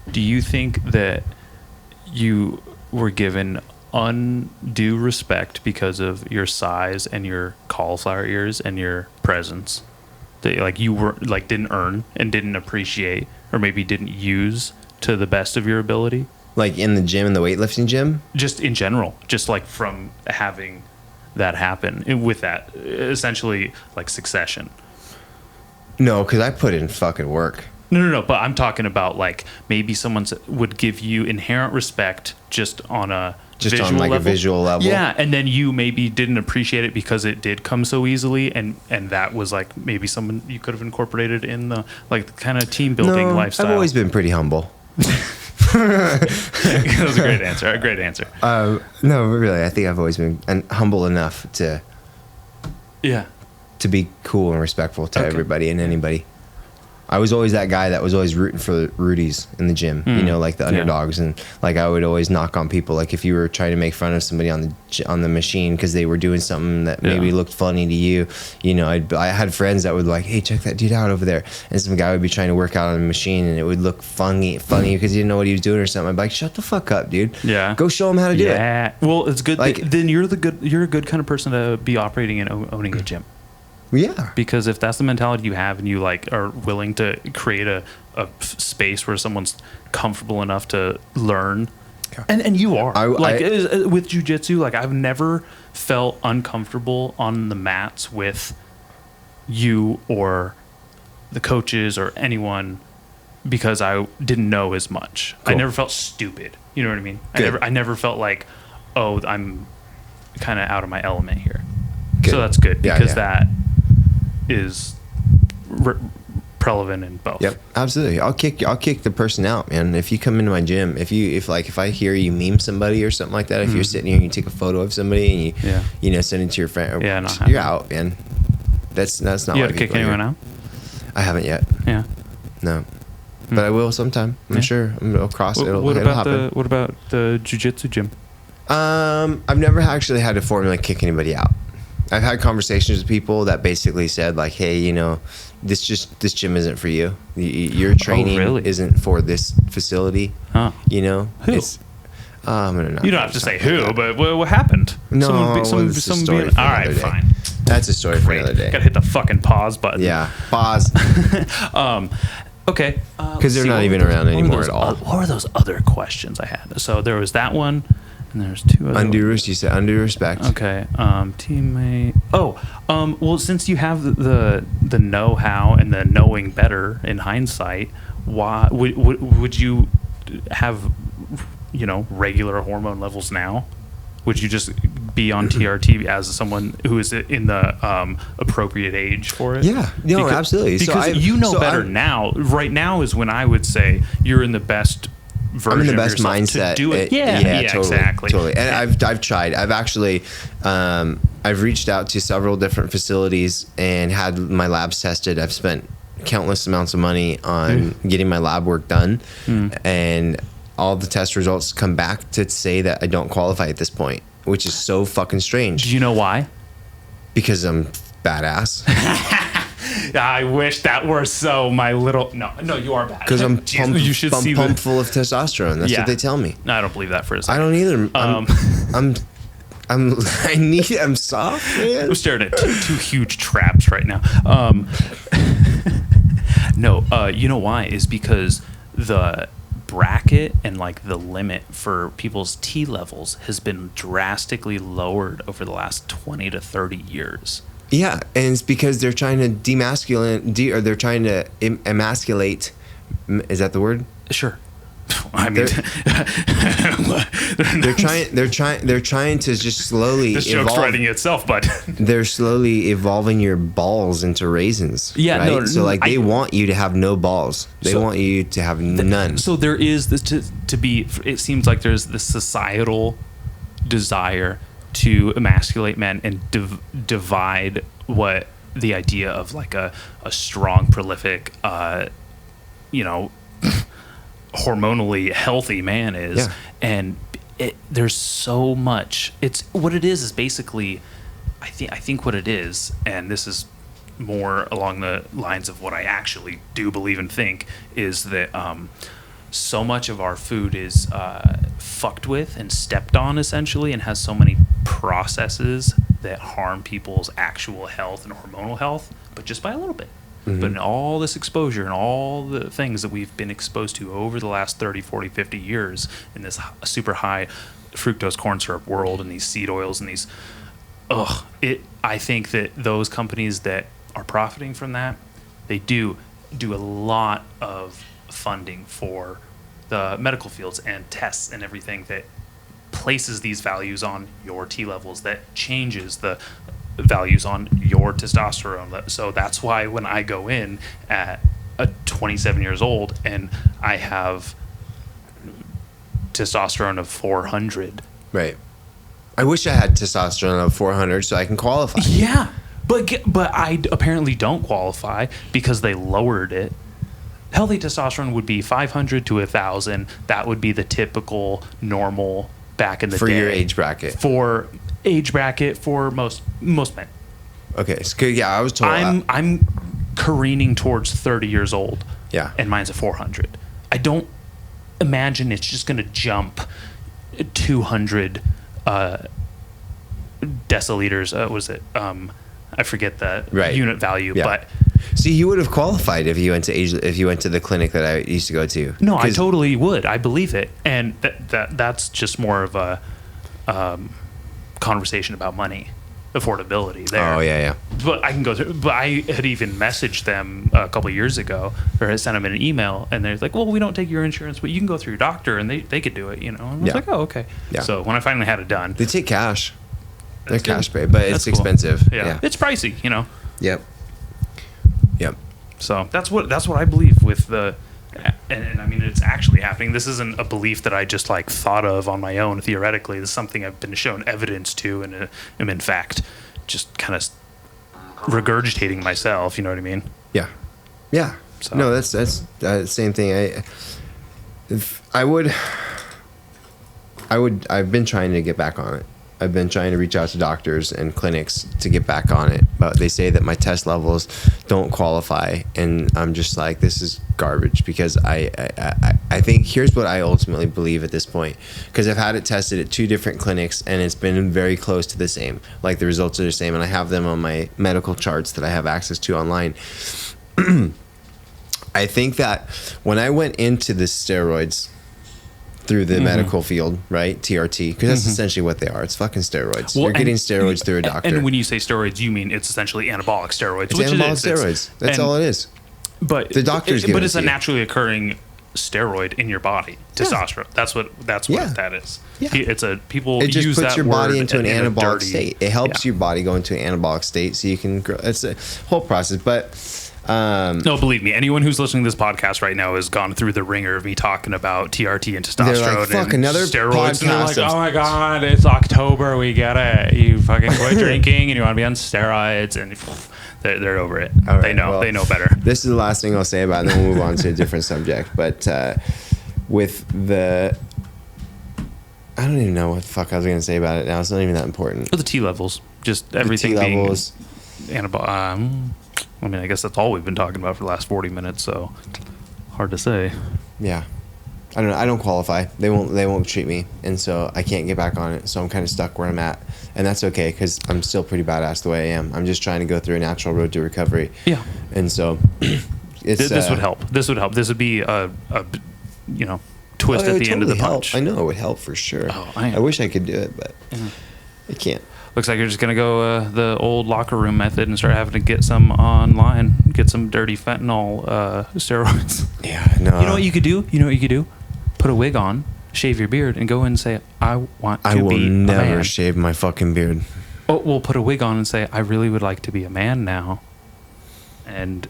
Do you think that you were given undue respect because of your size and your cauliflower ears and your presence? That like you were like didn't earn and didn't appreciate, or maybe didn't use to the best of your ability? Like in the gym, in the weightlifting gym? Just in general, just like from having that happen with that essentially like succession. No, because I put in fucking work. No. But I'm talking about like maybe someone would give you inherent respect just on a visual level. Yeah, and then you maybe didn't appreciate it because it did come so easily, and that was like maybe someone you could have incorporated in the like kind of team building lifestyle. I've always been pretty humble. That was a great answer. A great answer. No, really, I think I've always been humble enough to be cool and respectful to everybody and anybody. I was always that guy that was always rooting for the Rudies in the gym, you know, like the underdogs, and like I would always knock on people. Like if you were trying to make fun of somebody on the machine because they were doing something that maybe looked funny to you, you know, I had friends that would like, hey, check that dude out over there, and some guy would be trying to work out on the machine and it would look funny because he didn't know what he was doing or something. I'd be like, shut the fuck up, dude. Yeah, go show him how to do it. Well, it's good. Like, then you're a good kind of person to be operating and owning a gym. Yeah, because if that's the mentality you have and you like are willing to create a space where someone's comfortable enough to learn, and you are with jiu-jitsu, like I've never felt uncomfortable on the mats with you or the coaches or anyone because I didn't know as much. Cool. I never felt stupid. You know what I mean? I never felt like, oh, I'm kind of out of my element here. Good. So that's good because that is relevant in both. Yep, absolutely. I'll kick the person out, man. If you come into my gym, if I hear you meme somebody or something like that, if you're sitting here and you take a photo of somebody and you send it to your friend, you're out, man. That's not. You had to kick anyone out? I haven't yet. Yeah. No. But I will sometime. I'm sure. It'll cross. It'll happen. What about the jiu-jitsu gym? I've never actually had to formally kick anybody out. I've had conversations with people that basically said like, hey, you know, this gym isn't for you. Your training isn't for this facility. Huh. You know? Who? I'm gonna you don't have to say who, but what happened? No, someone being, all right, fine. That's a story for another day. Gotta hit the fucking pause button. Yeah, pause. Okay. Because they're not even around anymore at all. What were those other questions I had? So there was that one. And there's two other You said undue respect. Okay. Teammate. Well, since you have the know-how and the knowing better in hindsight, why would you have, regular hormone levels now? Would you just be on TRT as someone who is in the appropriate age for it? Yeah. No, absolutely. Because better now. Right now is when I would say you're in the best version. I'm in the best of yourself mindset to do it. Totally, exactly. Totally. And I've tried. I've actually I've reached out to several different facilities and had my labs tested. I've spent countless amounts of money on getting my lab work done, and all the test results come back to say that I don't qualify at this point, which is so fucking strange. Do you know why? Because I'm badass. I wish that were so. My little no, you are bad. Because I'm pumped full of testosterone. That's what they tell me. No, I don't believe that for a second. I don't either. I'm soft, man. I'm staring at two huge traps right now. No, you know why? Is because the bracket and like the limit for people's T levels has been drastically lowered over the last 20 to 30 years. Yeah, and it's because they're trying to they're trying to emasculate. Is that the word? Sure. I mean, they're trying to just slowly. This joke's writing itself, but they're slowly evolving your balls into raisins. Yeah, right? So they want you to have no balls. They want you to have none. So there is this to be. It seems like there's this societal desire to emasculate men and divide what the idea of like a strong, prolific, hormonally healthy man is. And there's so much. It's what it is basically. I think what it is, and this is more along the lines of what I actually do believe and think, is that so much of our food is fucked with and stepped on essentially, and has so many processes that harm people's actual health and hormonal health, but just by a little bit. But in all this exposure and all the things that we've been exposed to over the last 30, 40, 50 years in this super high fructose corn syrup world and these seed oils and these, I think that those companies that are profiting from that, they do a lot of funding for the medical fields and tests and everything that places these values on your T levels, that changes the values on your testosterone. So that's why when I go in at 27 years old and I have testosterone of 400. Right. I wish I had testosterone of 400 so I can qualify. Yeah. But I apparently don't qualify because they lowered it. Healthy testosterone would be 500 to 1,000. That would be the typical normal back in the day. For your age bracket. For age bracket for most men. Okay. So, yeah, I was told. I'm careening towards 30 years old. Yeah. And mine's a 400. I don't imagine it's just going to jump 200 deciliters. What was it? I forget the unit value, but see, you would have qualified if you went to the clinic that I used to go to. No, I totally would. I believe it, and that's just more of a conversation about money, affordability. There. Oh yeah. But I can go through. But I had even messaged them a couple of years ago, or had sent them an email, and they're like, "Well, we don't take your insurance, but you can go through your doctor, and they could do it." And I was like, "Oh, okay." Yeah. So when I finally had it done, they take cash. They're cash pay, but it's expensive. Yeah. It's pricey, Yep. So that's what I believe with the, and I mean it's actually happening. This isn't a belief that I just like thought of on my own theoretically. This is something I've been shown evidence to, and am in fact just kind of regurgitating myself. You know what I mean? Yeah. So. No, that's the same thing. I've been trying to get back on it. I've been trying to reach out to doctors and clinics to get back on it, but they say that my test levels don't qualify, and I'm just like, this is garbage, because I think here's what I ultimately believe at this point, because I've had it tested at 2 different clinics and it's been very close to the same. Like the results are the same, and I have them on my medical charts that I have access to online. I think that when I went into the steroids through the medical field, right? TRT, because that's essentially what they are. It's fucking steroids. You're getting steroids through a doctor. And when you say steroids, you mean it's essentially anabolic steroids. It's anabolic steroids. That's all it is. But the doctors but it's a naturally occurring steroid in your body. Testosterone. That's what that is. Yeah. People just use puts that your body word into an anabolic state. It helps your body go into an anabolic state so you can grow. It's a whole process, but no, believe me, anyone who's listening to this podcast right now has gone through the ringer of me talking about TRT and testosterone. They're like, fuck, and another steroids. And podcast. they're like, oh my God, it's October. We get it. You fucking quit drinking and you want to be on steroids. And they're over it. Right, they know better. This is the last thing I'll say about it, and then we'll move on to a different subject. But with the... I don't even know what the fuck I was going to say about it now. It's not even that important. But the T levels. Just everything the T levels. being... I mean, I guess that's all we've been talking about for the last 40 minutes, so hard to say. Yeah. I don't know. I don't qualify. They won't treat me, and so I can't get back on it. So I'm kind of stuck where I'm at, and that's okay because I'm still pretty badass the way I am. I'm just trying to go through a natural road to recovery. Yeah. And so it's this would help. This would help. This would be a twist at the end of the punch. I know it would help for sure. Oh, I wish I could do it, but I can't. Looks like you're just going to go the old locker room method and start having to get some online, get some dirty fentanyl steroids. Yeah, no. You know what you could do? Put a wig on, shave your beard, and go in and say, I want to be a man. I will never shave my fucking beard. Oh, we'll put a wig on and say, I really would like to be a man now. And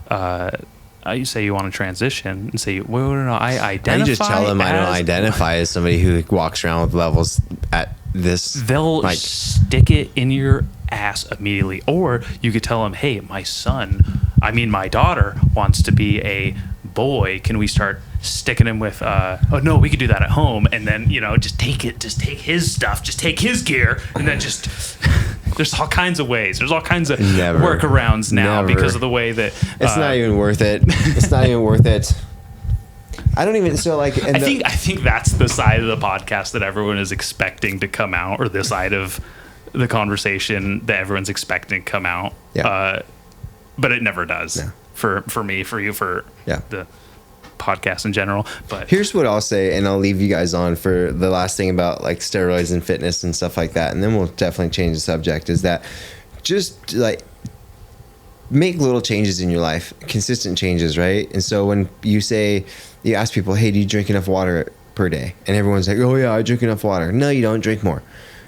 you say you want to transition and say, well, no, I identify. You just tell them I don't identify as somebody who walks around with levels at this. They'll stick it in your ass immediately. Or you could tell them, hey, my daughter wants to be a boy. Can we start sticking him with oh no, we could do that at home, and then just take his stuff, just take his gear, and then just there's all kinds of ways, there's all kinds of workarounds now because of the way that it's not even worth it. It's not even worth it. I don't even I think that's the side of the podcast that everyone is expecting to come out, or the side of the conversation that everyone's expecting to come out. But it never does. No. For me, for you, for the podcast in general. But here's what I'll say, and I'll leave you guys on for the last thing about like steroids and fitness and stuff like that, and then we'll definitely change the subject, is that just like make little changes in your life, consistent changes, right? And so when you ask people, hey, do you drink enough water per day? And everyone's like, oh yeah, I drink enough water. No, you don't. Drink more.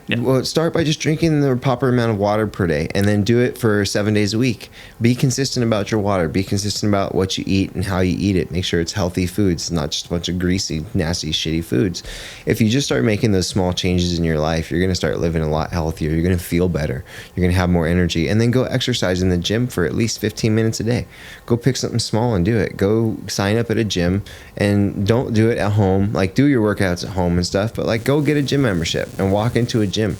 Yeah. Well, start by just drinking the proper amount of water per day, and then do it for 7 days a week. Be consistent about your water. Be consistent about what you eat and how you eat it. Make sure it's healthy foods, not just a bunch of greasy, nasty, shitty foods. If you just start making those small changes in your life, you're going to start living a lot healthier. You're going to feel better. You're going to have more energy. And then go exercise in the gym for at least 15 minutes a day. Go pick something small and do it. Go sign up at a gym, and don't do it at home. Like, do your workouts at home and stuff, but like go get a gym membership and walk into a gym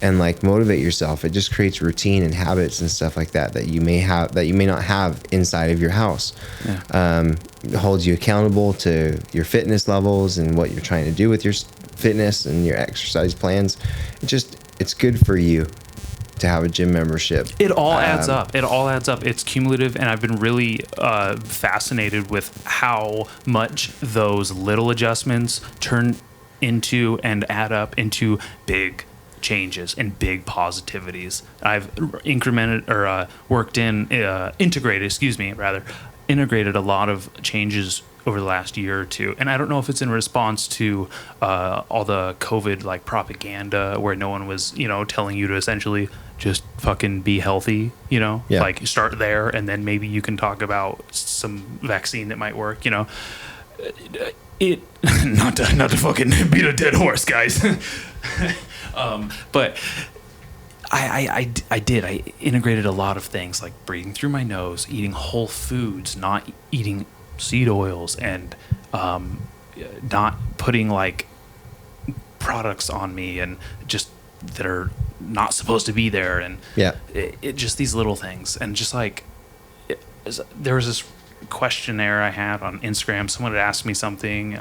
and like motivate yourself. It just creates routine and habits and stuff like that you may not have inside of your house. It holds you accountable to your fitness levels and what you're trying to do with your fitness and your exercise plans. It's good for you to have a gym membership. It all adds up. It's cumulative, and I've been really fascinated with how much those little adjustments turn into and add up into big changes and big positivities. I've integrated a lot of changes over the last year or two, and I don't know if it's in response to all the COVID like propaganda where no one was telling you to essentially just fucking be healthy, like start there, and then maybe you can talk about some vaccine that might work, it not to fucking beat a dead horse, guys. But I integrated a lot of things, like breathing through my nose, eating whole foods, not eating seed oils, and not putting like products on me and just that are not supposed to be there, and it just these little things. And just like there was this questionnaire I had on Instagram. Someone had asked me something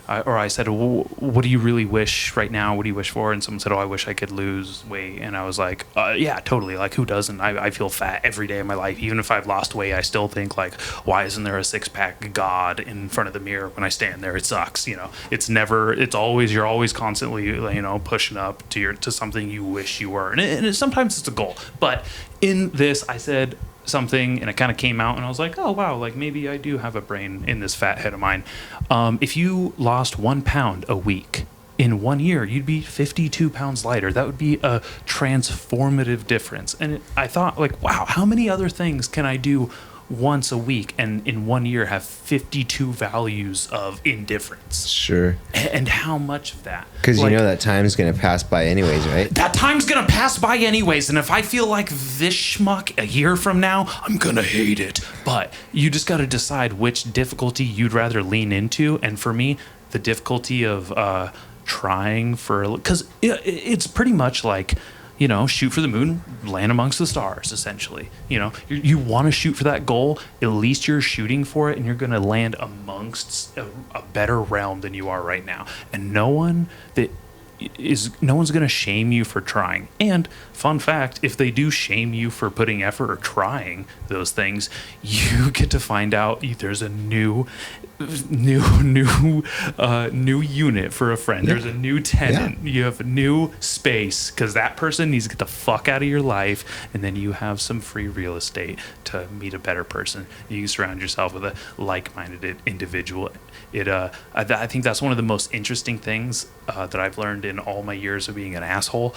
I said, well, what do you really wish right now? What do you wish for? And someone said, oh, I wish I could lose weight. And I was like, yeah, totally. Like, who doesn't? I feel fat every day of my life. Even if I've lost weight, I still think, like, why isn't there a six-pack God in front of the mirror when I stand there? It sucks, you know. You're always constantly, you know, pushing up to something you wish you were. And sometimes it's a goal. But in this, I said something and it kind of came out and I was like, oh wow, like maybe I do have a brain in this fat head of mine. If you lost 1 pound a week in 1 year, you'd be 52 pounds lighter. That would be a transformative difference. And I thought, like, wow, how many other things can I do once a week and in 1 year have 52 values of indifference? Sure. And how much of that? Because you know that time's going to pass by anyways, right? That time's going to pass by anyways. And if I feel like this schmuck a year from now, I'm going to hate it. But you just got to decide which difficulty you'd rather lean into. And for me, the difficulty of trying for, because it's pretty much like, you know, shoot for the moon, land amongst the stars, essentially. You know, you want to shoot for that goal, at least you're shooting for it, and you're going to land amongst a better realm than you are right now. And no one's going to shame you for trying. And fun fact, if they do shame you for putting effort or trying those things, you get to find out there's a new unit for a friend. There's a new tenant. Yeah. You have a new space because that person needs to get the fuck out of your life, and then you have some free real estate to meet a better person. You surround yourself with a like-minded individual. I think that's one of the most interesting things that I've learned in all my years of being an asshole.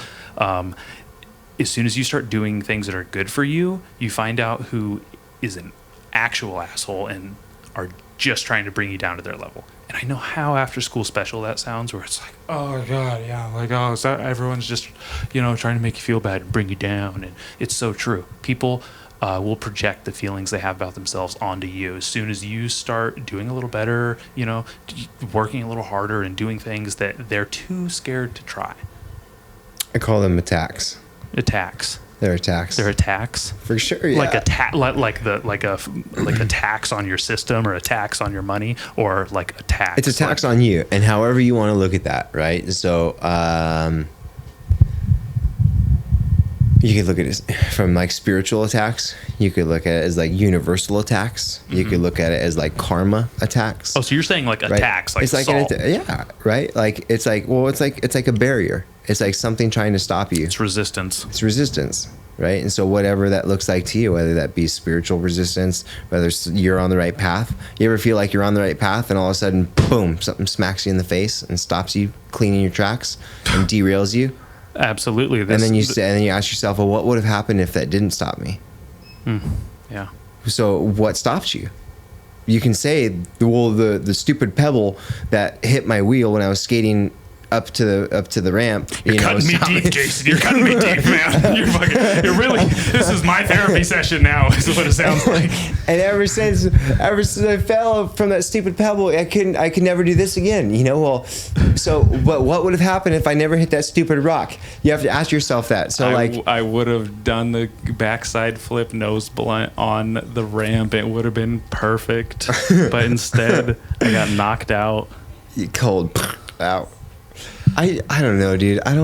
As soon as you start doing things that are good for you, you find out who is an actual asshole and are just trying to bring you down to their level. And I know how after school special that sounds, where it's like, oh God, yeah, like, oh, is that everyone's just, you know, trying to make you feel bad and bring you down. And it's so true. People will project the feelings they have about themselves onto you. As soon as you start doing a little better, you know, working a little harder and doing things that they're too scared to try. I call them attacks. Attacks. They're attacks. They're attacks for sure. Yeah. Like a tax on your system, or a tax on your money, or like a tax. It's a tax on you, and however you want to look at that, right? So you could look at it from like spiritual attacks. You could look at it as like universal attacks. You could look at it as like karma attacks. Oh, so you're saying like attacks, right? Like it's like yeah, right. Like it's like it's like a barrier. It's like something trying to stop you. It's resistance. It's resistance, right? And so whatever that looks like to you, whether that be spiritual resistance, whether you're on the right path. You ever feel like you're on the right path and all of a sudden, boom, something smacks you in the face and stops you clean in your tracks and derails you? Absolutely. And then you ask yourself, well, what would have happened if that didn't stop me? Yeah. So what stopped you? You can say, well, the stupid pebble that hit my wheel when I was skating up to the ramp. You're cutting me deep, Jason. You're cutting me deep, man. You're really. This is my therapy session now. Is what it sounds like. And ever since I fell from that stupid pebble, I could never do this again. You know. Well, so but what would have happened if I never hit that stupid rock? You have to ask yourself that. So I would have done the backside flip nose blunt on the ramp. It would have been perfect, but instead I got knocked out. Cold out. I don't know, dude. I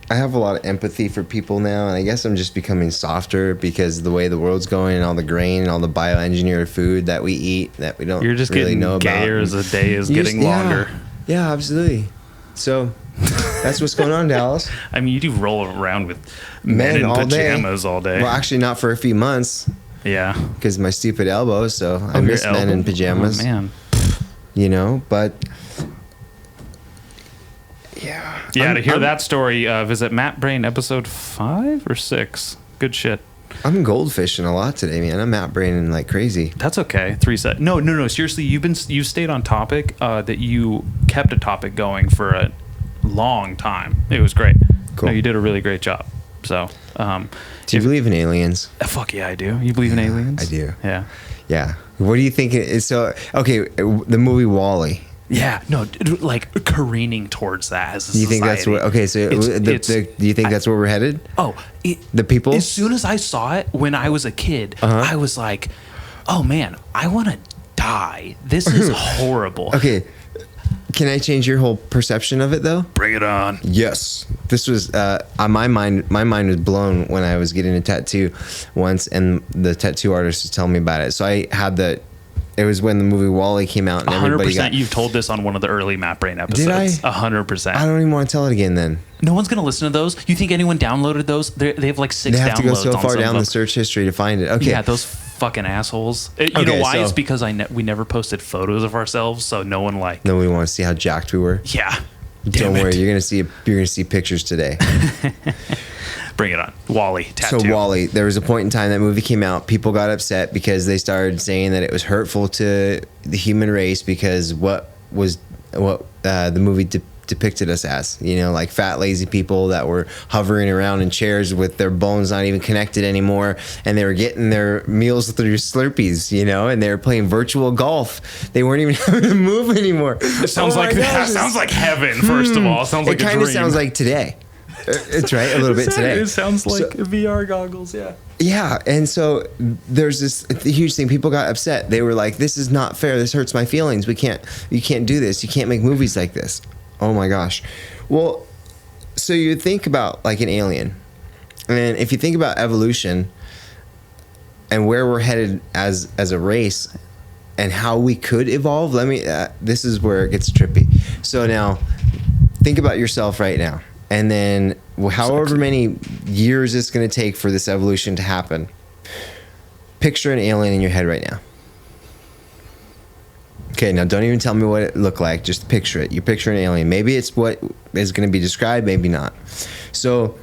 have a lot of empathy for people now, and I guess I'm just becoming softer because the way the world's going and all the grain and all the bioengineered food that we eat that we don't You're just really getting know gayer about. As the day is getting longer. Yeah, absolutely. So that's what's going on, Dallas. I mean, you do roll around with men in pajamas all day. Well, actually, not for a few months. Yeah. Because my stupid elbow, so I miss men in pajamas. Oh, man. You know, but... Yeah, to hear that story, visit Matt Brain episode 5 or 6. Good shit. I'm goldfishing a lot today, man. I'm Matt Braining like crazy. That's okay. 3 set. No. Seriously, you stayed on topic. That you kept a topic going for a long time. It was great. Cool. No, you did a really great job. So, do you believe in aliens? Fuck yeah, I do. You believe in aliens? I do. Yeah. Yeah. What do you think? Okay, the movie WALL-E. Yeah, no, like careening towards that as a society. You think that's what? Okay, so do you think that's where we're headed? Oh, the people. As soon as I saw it when I was a kid, I was like, "Oh man, I want to die. This is horrible." Okay, Can I change your whole perception of it though? Bring it on. Yes. This was my mind was blown when I was getting a tattoo once, and the tattoo artist was telling me about it. So I had it was when the movie WALL-E came out, and 100%. You've told this on one of the early Map Brain episodes. Did I? 100%. I don't even want to tell it again then. No one's going to listen to those. You think anyone downloaded those? They have like 6 downloads. They have to go so far down the search history to find it. Okay. Yeah, those fucking assholes. You know why? It's because we never posted photos of ourselves, so no one Nobody want to see how jacked we were. Yeah. Don't worry, you're gonna see pictures today. Bring it on. WALL-E tattoo. So WALL-E, there was a point in time that movie came out. People got upset because they started saying that it was hurtful to the human race because what the movie depicted us as, like fat, lazy people that were hovering around in chairs with their bones not even connected anymore, and they were getting their meals through Slurpees, and they were playing virtual golf. They weren't even having to move anymore. It sounds that sounds like heaven. First of all, it sounds like it kind of sounds like today. It's right a little bit today. It sounds like VR goggles. Yeah. Yeah, and so there's this huge thing. People got upset. They were like, "This is not fair. This hurts my feelings. You can't do this. You can't make movies like this." Oh my gosh. Well, so you think about like an alien, and if you think about evolution and where we're headed as a race and how we could evolve, this is where it gets trippy. So now think about yourself right now, and then however many years it's going to take for this evolution to happen. Picture an alien in your head right now. Okay, now don't even tell me what it looked like. Just picture it. You picture an alien. Maybe it's what is going to be described, maybe not. So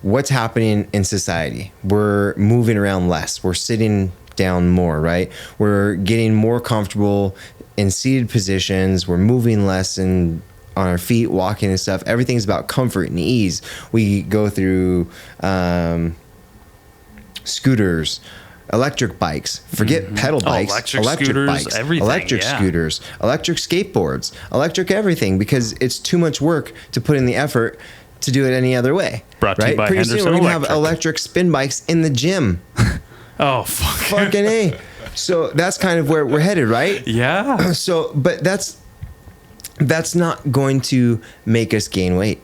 what's happening in society? We're moving around less. We're sitting down more, right? We're getting more comfortable in seated positions. We're moving less on our feet, walking and stuff. Everything's about comfort and ease. We go through scooters, electric bikes, forget pedal bikes, electric scooters, bikes, everything, electric scooters, electric skateboards, electric everything, because it's too much work to put in the effort to do it any other way. Brought to you by Pretty Henderson soon we're going to have Electric. electric spin bikes in the gym. Oh, fuck. Fucking A. So that's kind of where we're headed, right? Yeah. So, but that's not going to make us gain weight,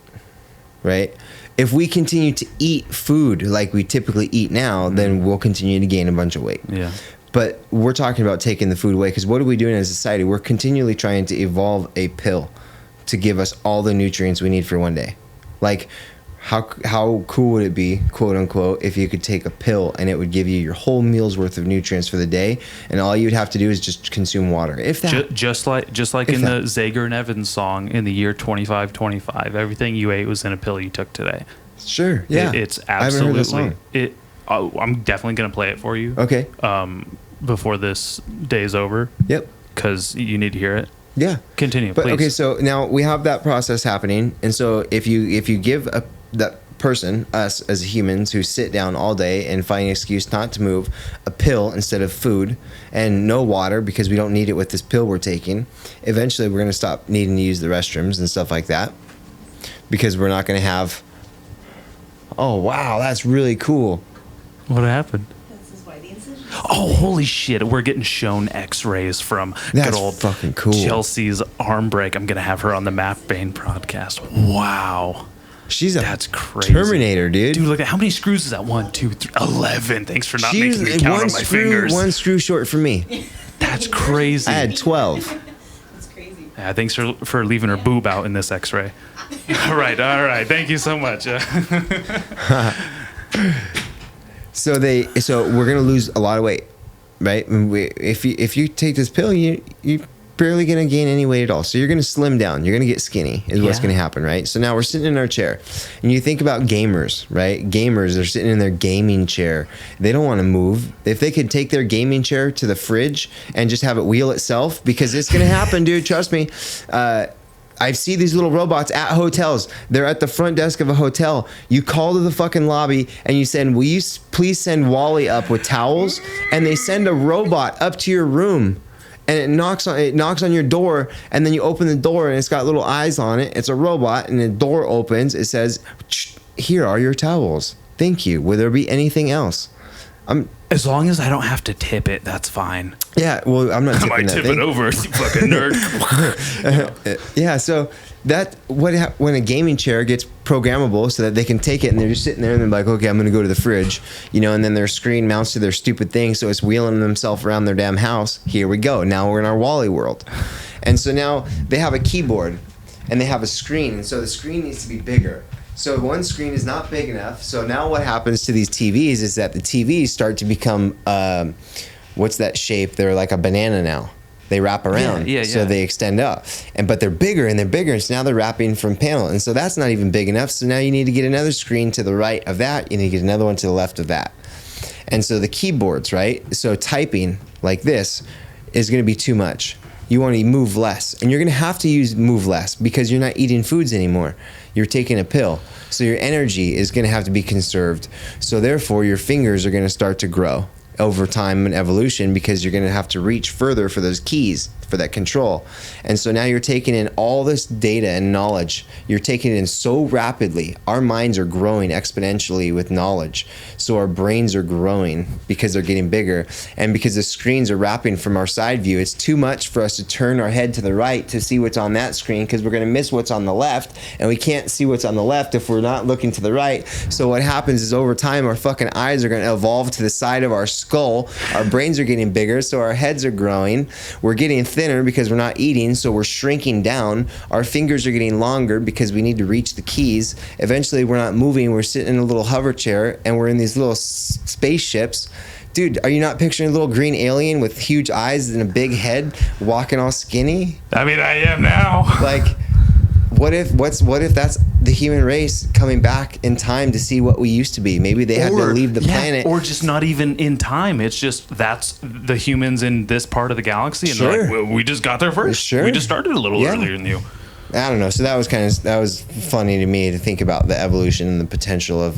right? If we continue to eat food like we typically eat now, then we'll continue to gain a bunch of weight. Yeah. But we're talking about taking the food away, because what are we doing as a society? We're continually trying to evolve a pill to give us all the nutrients we need for one day. Like, how cool would it be, quote unquote, if you could take a pill and it would give you your whole meal's worth of nutrients for the day, and all you'd have to do is just consume water. If that, just like in the Zager and Evans song, in the year 2525, everything you ate was in a pill you took today. Sure, yeah, it's absolutely. I haven't heard this song. I'm definitely gonna play it for you. Okay. Before this day's over. Yep. Because you need to hear it. Yeah. Continue, but, please. Okay, so now we have that process happening, and so if you give that person, us as humans who sit down all day and find an excuse not to move, a pill instead of food, and no water because we don't need it with this pill we're taking, eventually we're going to stop needing to use the restrooms and stuff like that, because we're not going to have. Oh wow, that's really cool. What happened? Oh, holy shit. We're getting shown x-rays from good old fucking cool. Chelsea's arm break. I'm going to have her on the Map Brain podcast. Wow. That's crazy. Terminator, dude. Dude, look at how many screws is that? 1, 2, 3, 11. Thanks for not making me count on my fingers. One screw short for me. That's crazy. I had 12. That's crazy. Yeah, thanks for leaving her boob out in this x-ray. All right. Thank you so much. So we're gonna lose a lot of weight, right? If you take this pill, you're barely gonna gain any weight at all. So you're gonna slim down. You're gonna get skinny. Is what's gonna happen, right? So now we're sitting in our chair, and you think about gamers, right? Gamers are sitting in their gaming chair. They don't want to move. If they could take their gaming chair to the fridge and just have it wheel itself, because it's gonna happen, dude. Trust me. I see these little robots at hotels. They're at the front desk of a hotel. You call to the fucking lobby and you send, will you please send WALL-E up with towels? And they send a robot up to your room, and it knocks on your door, and then you open the door and it's got little eyes on it. It's a robot, and the door opens. It says, "Here are your towels. Thank you. Will there be anything else?" As long as I don't have to tip it, that's fine. Yeah, well, I'm not tipping I might that tip thing. it over, you fucking nerd. Yeah, so when a gaming chair gets programmable so that they can take it and they're just sitting there and they're like, okay, I'm going to go to the fridge, and then their screen mounts to their stupid thing, so it's wheeling themselves around their damn house. Here we go. Now we're in our Wally world. And so now they have a keyboard and they have a screen, and so the screen needs to be bigger. So one screen is not big enough. So now what happens to these TVs is that the TVs start to become, what's that shape? They're like a banana now. They wrap around, so they extend up. But they're bigger and they're bigger, and so now they're wrapping from panel. And so that's not even big enough. So now you need to get another screen to the right of that. You need to get another one to the left of that. And so the keyboards, right? So typing like this is going to be too much. You want to move less. And you're going to have to move less because you're not eating foods anymore. You're taking a pill. So your energy is going to have to be conserved. So therefore, your fingers are going to start to grow over time and evolution because you're going to have to reach further for those keys, for that control. And so now you're taking in all this data and knowledge. You're taking it in so rapidly. Our minds are growing exponentially with knowledge. So our brains are growing because they're getting bigger. And because the screens are wrapping from our side view, it's too much for us to turn our head to the right to see what's on that screen because we're going to miss what's on the left. And we can't see what's on the left if we're not looking to the right. So what happens is over time, our fucking eyes are going to evolve to the side of our skull. Our brains are getting bigger, so our heads are growing. We're getting thinner because we're not eating, so we're shrinking down. Our fingers are getting longer because we need to reach the keys. Eventually, we're not moving. We're sitting in a little hover chair, and we're in these little spaceships. Dude, are you not picturing a little green alien with huge eyes and a big head walking all skinny? I mean, I am now. Like, what if that's the human race coming back in time to see what we used to be? Maybe they had to leave the planet. Or just not even in time. It's just that's the humans in this part of the galaxy. And they're like, well, we just got there first. Sure. We just started a little earlier than you. I don't know. So that was funny to me to think about the evolution and the potential of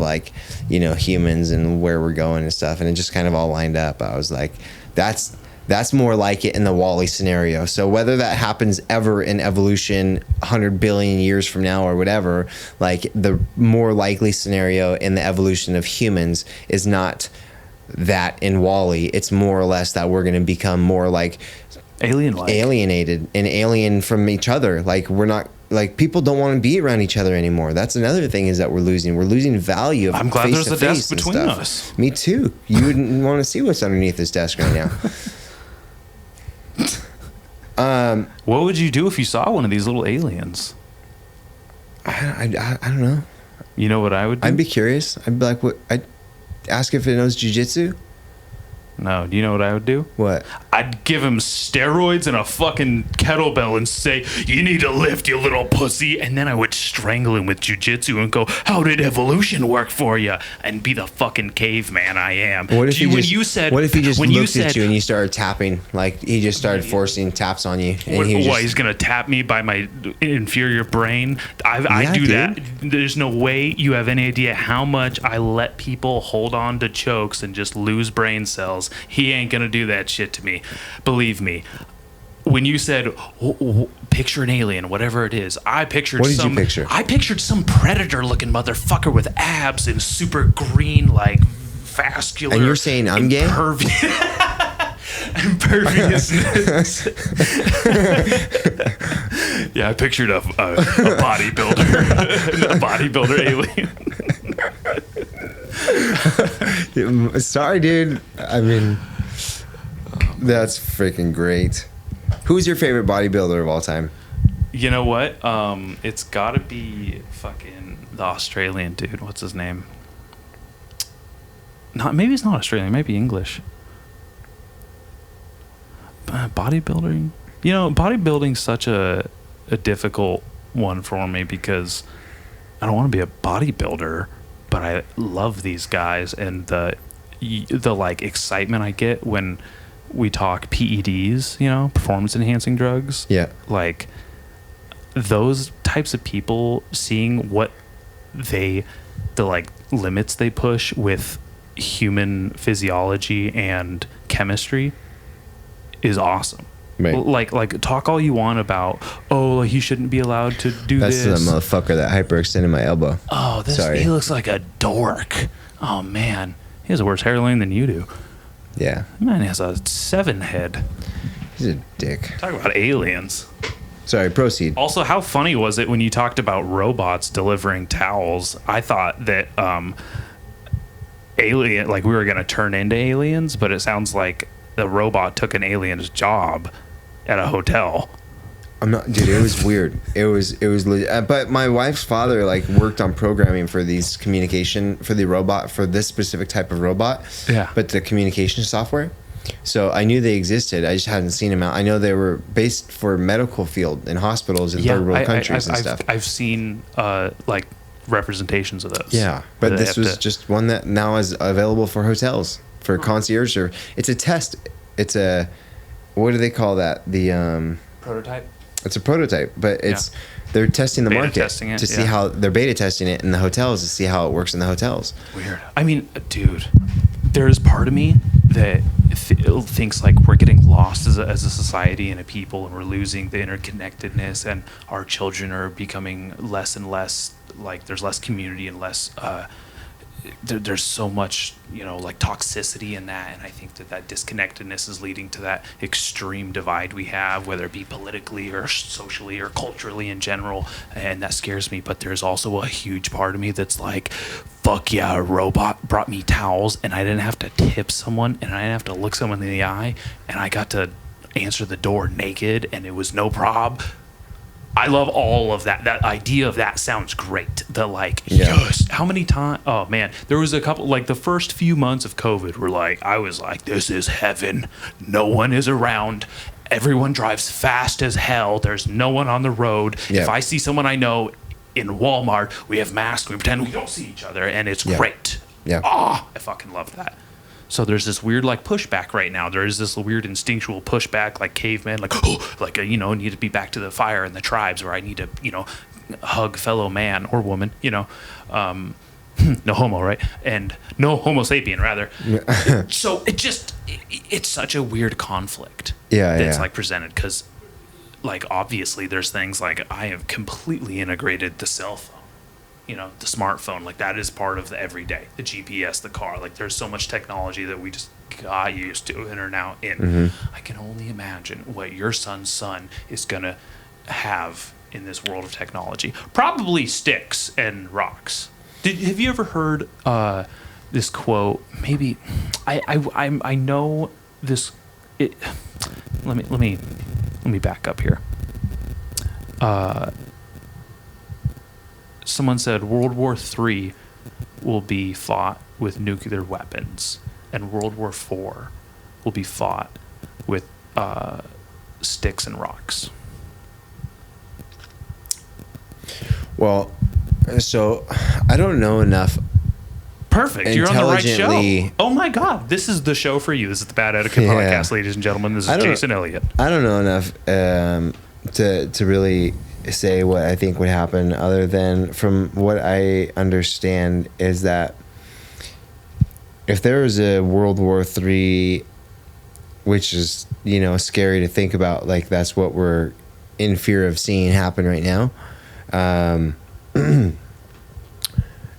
humans and where we're going and stuff. And it just kind of all lined up. I was like, that's more like it in the Wall-E scenario. So whether that happens ever in evolution 100 billion years from now or whatever, like the more likely scenario in the evolution of humans is not that in Wall-E. It's more or less that we're going to become more like alienated and alien from each other. Like we're not, like people don't want to be around each other anymore. That's another thing is that we're losing value of I'm glad there's a face-to-face desk and between stuff. us. Me too. You wouldn't want to see what's underneath this desk right now. What would you do if you saw one of these little aliens? I don't know. You know what I would do? I'd be curious. I'd be like, what? I'd ask if it knows jiu-jitsu. No, do you know what I would do? What? I'd give him steroids and a fucking kettlebell and say, you need to lift, you little pussy. And then I would strangle him with jiu-jitsu and go, how did evolution work for you? And be the fucking caveman I am. What if he just looked at you and you started tapping? Like he just started forcing taps on you. And he's going to tap me by my inferior brain? I do that. There's no way you have any idea how much I let people hold on to chokes and just lose brain cells. He ain't gonna do that shit to me. Believe me. When you said picture an alien, whatever it is, I pictured what did you picture? I pictured some predator-looking motherfucker with abs and super green, like vascular. And you're saying I'm gay? Imperviousness. Yeah, I pictured a bodybuilder, a bodybuilder alien. Sorry, dude. I mean, that's freaking great. Who's your favorite bodybuilder of all time? You know what? It's got to be fucking the Australian dude. What's his name? Maybe it's not Australian. It might be English. Bodybuilding. You know, bodybuilding's such a difficult one for me because I don't want to be a bodybuilder. But I love these guys and the like excitement I get when we talk PEDs, performance enhancing drugs. Yeah. Like those types of people, seeing what the like limits they push with human physiology and chemistry is awesome. Right. Like talk all you want about, he shouldn't be allowed to do this. That's the motherfucker that hyperextended my elbow. He looks like a dork. Oh man, he has a worse hairline than you do. Yeah. Man has a 7 head. He's a dick. Talk about aliens. Sorry, proceed. Also, how funny was it when you talked about robots delivering towels? I thought that alien, like we were going to turn into aliens, but it sounds like the robot took an alien's job at a hotel. I'm not, dude. It was weird. It was but my wife's father like worked on programming for these communication for the robot for this specific type of robot. Yeah. But the communication software. So I knew they existed. I just hadn't seen them out. I know they were based for medical field in hospitals in third world countries and stuff. I've seen like representations of those. Yeah, but this was just one that now is available for hotels for concierge. Or it's a test. It's a, what do they call that? The prototype. It's a prototype, but they're testing the beta market testing it, to see how they're beta testing it in the hotels to see how it works in the hotels. Weird. I mean, dude, there's part of me that thinks like we're getting lost as a society and a people, and we're losing the interconnectedness, and our children are becoming less and less like there's less community and less. There's so much, like toxicity in that, and I think that disconnectedness is leading to that extreme divide we have, whether it be politically or socially or culturally in general, and that scares me. But there's also a huge part of me that's like, fuck yeah, a robot brought me towels, and I didn't have to tip someone, and I didn't have to look someone in the eye, and I got to answer the door naked, and it was no prob. I love all of that. That idea of that sounds great. Yes. How many times? Oh man, there was a couple. Like the first few months of COVID, I was like, this is heaven. No one is around. Everyone drives fast as hell. There's no one on the road. Yeah. If I see someone I know in Walmart, we have masks. We pretend we don't see each other, and it's great. Yeah. I fucking love that. So there's this weird like pushback right now. There is this weird instinctual pushback, like cavemen, need to be back to the fire and the tribes, where I need to, hug fellow man or woman, no homo, right? And no homo sapien, rather. So it's such a weird conflict that's like presented, because like obviously there's things like I have completely integrated the cell phone. The smartphone, like that is part of the everyday, the GPS, the car, like there's so much technology that we just got used to and are now in. Mm-hmm. I can only imagine what your son's son is going to have in this world of technology. Probably sticks and rocks. Have you ever heard this quote? Maybe I know this. Let me back up here. Someone said World War III will be fought with nuclear weapons, and World War IV will be fought with sticks and rocks. Well, so I don't know enough. Perfect. You're on the right show. Oh my God. This is the show for you. This is the Bad Etiquette Podcast, ladies and gentlemen. This is Jason Elliott. I don't know enough to really say what I think would happen, other than from what I understand is that if there was a World War III, which is, scary to think about, like that's what we're in fear of seeing happen right now, and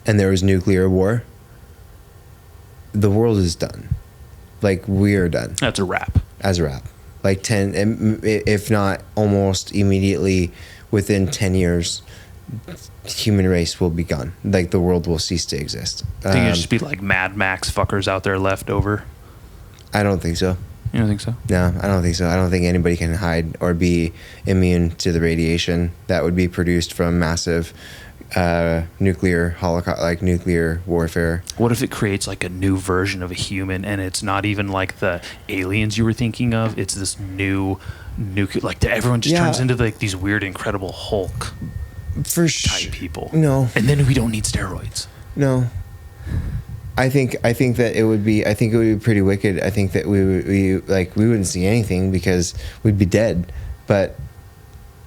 there was nuclear war, the world is done. Like we are done. That's a wrap. As a wrap. Like 10, if not almost immediately, within 10 years, human race will be gone. Like the world will cease to exist. Think it'd just be like Mad Max fuckers out there left over? I don't think so. You don't think so? No, I don't think so. I don't think anybody can hide or be immune to the radiation that would be produced from massive nuclear holocaust, like nuclear warfare. What if it creates like a new version of a human, and it's not even like the aliens you were thinking of? It's this new nuclear, like everyone just turns into like these weird, incredible Hulk type people. No, and then we don't need steroids. No, I think that it would be. I think it would be pretty wicked. I think that we wouldn't see anything because we'd be dead. But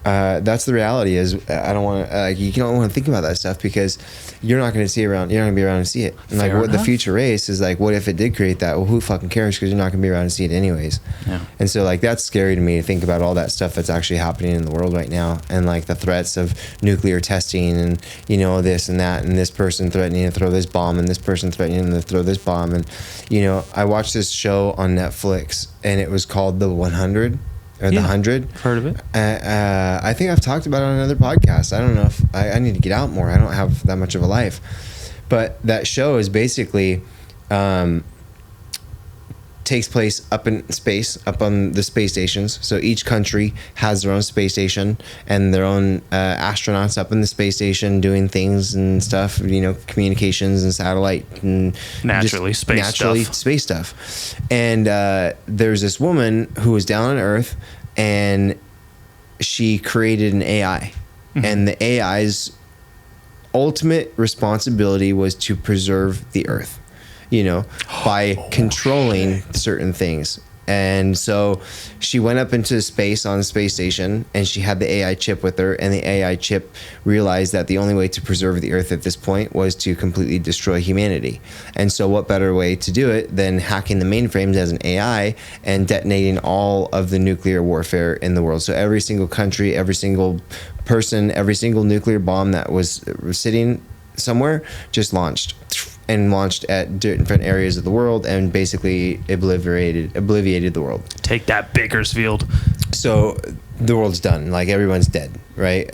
That's the reality. Is I don't want to. You don't want to think about that stuff because you're not going to see it around. You're not going to be around to see it. And like what the future race is like. What if it did create that? Well, who fucking cares? Because you're not going to be around to see it anyways. Yeah. And so like that's scary to me to think about all that stuff that's actually happening in the world right now, and like the threats of nuclear testing, and you know this and that, and this person threatening to throw this bomb, and this person threatening to throw this bomb, and you know I watched this show on Netflix, and it was called The 100. Or the 100. Heard of it? I think I've talked about it on another podcast. I don't know if I need to get out more. I don't have that much of a life. But that show is basically takes place up in space, up on the space stations. So each country has their own space station and their own astronauts up in the space station doing things and stuff, you know, communications and satellite and space stuff. And there's this woman who was down on Earth, and she created an AI. Mm-hmm. And the AI's ultimate responsibility was to preserve the Earth, you know, by controlling certain things. And so she went up into space on the space station, and she had the AI chip with her, and the AI chip realized that the only way to preserve the Earth at this point was to completely destroy humanity. And so what better way to do it than hacking the mainframes as an AI and detonating all of the nuclear warfare in the world. So every single country, every single person, every single nuclear bomb that was sitting somewhere just launched at different areas of the world and basically obliterated the world. Take that, Bakersfield. So the world's done. Like everyone's dead, right?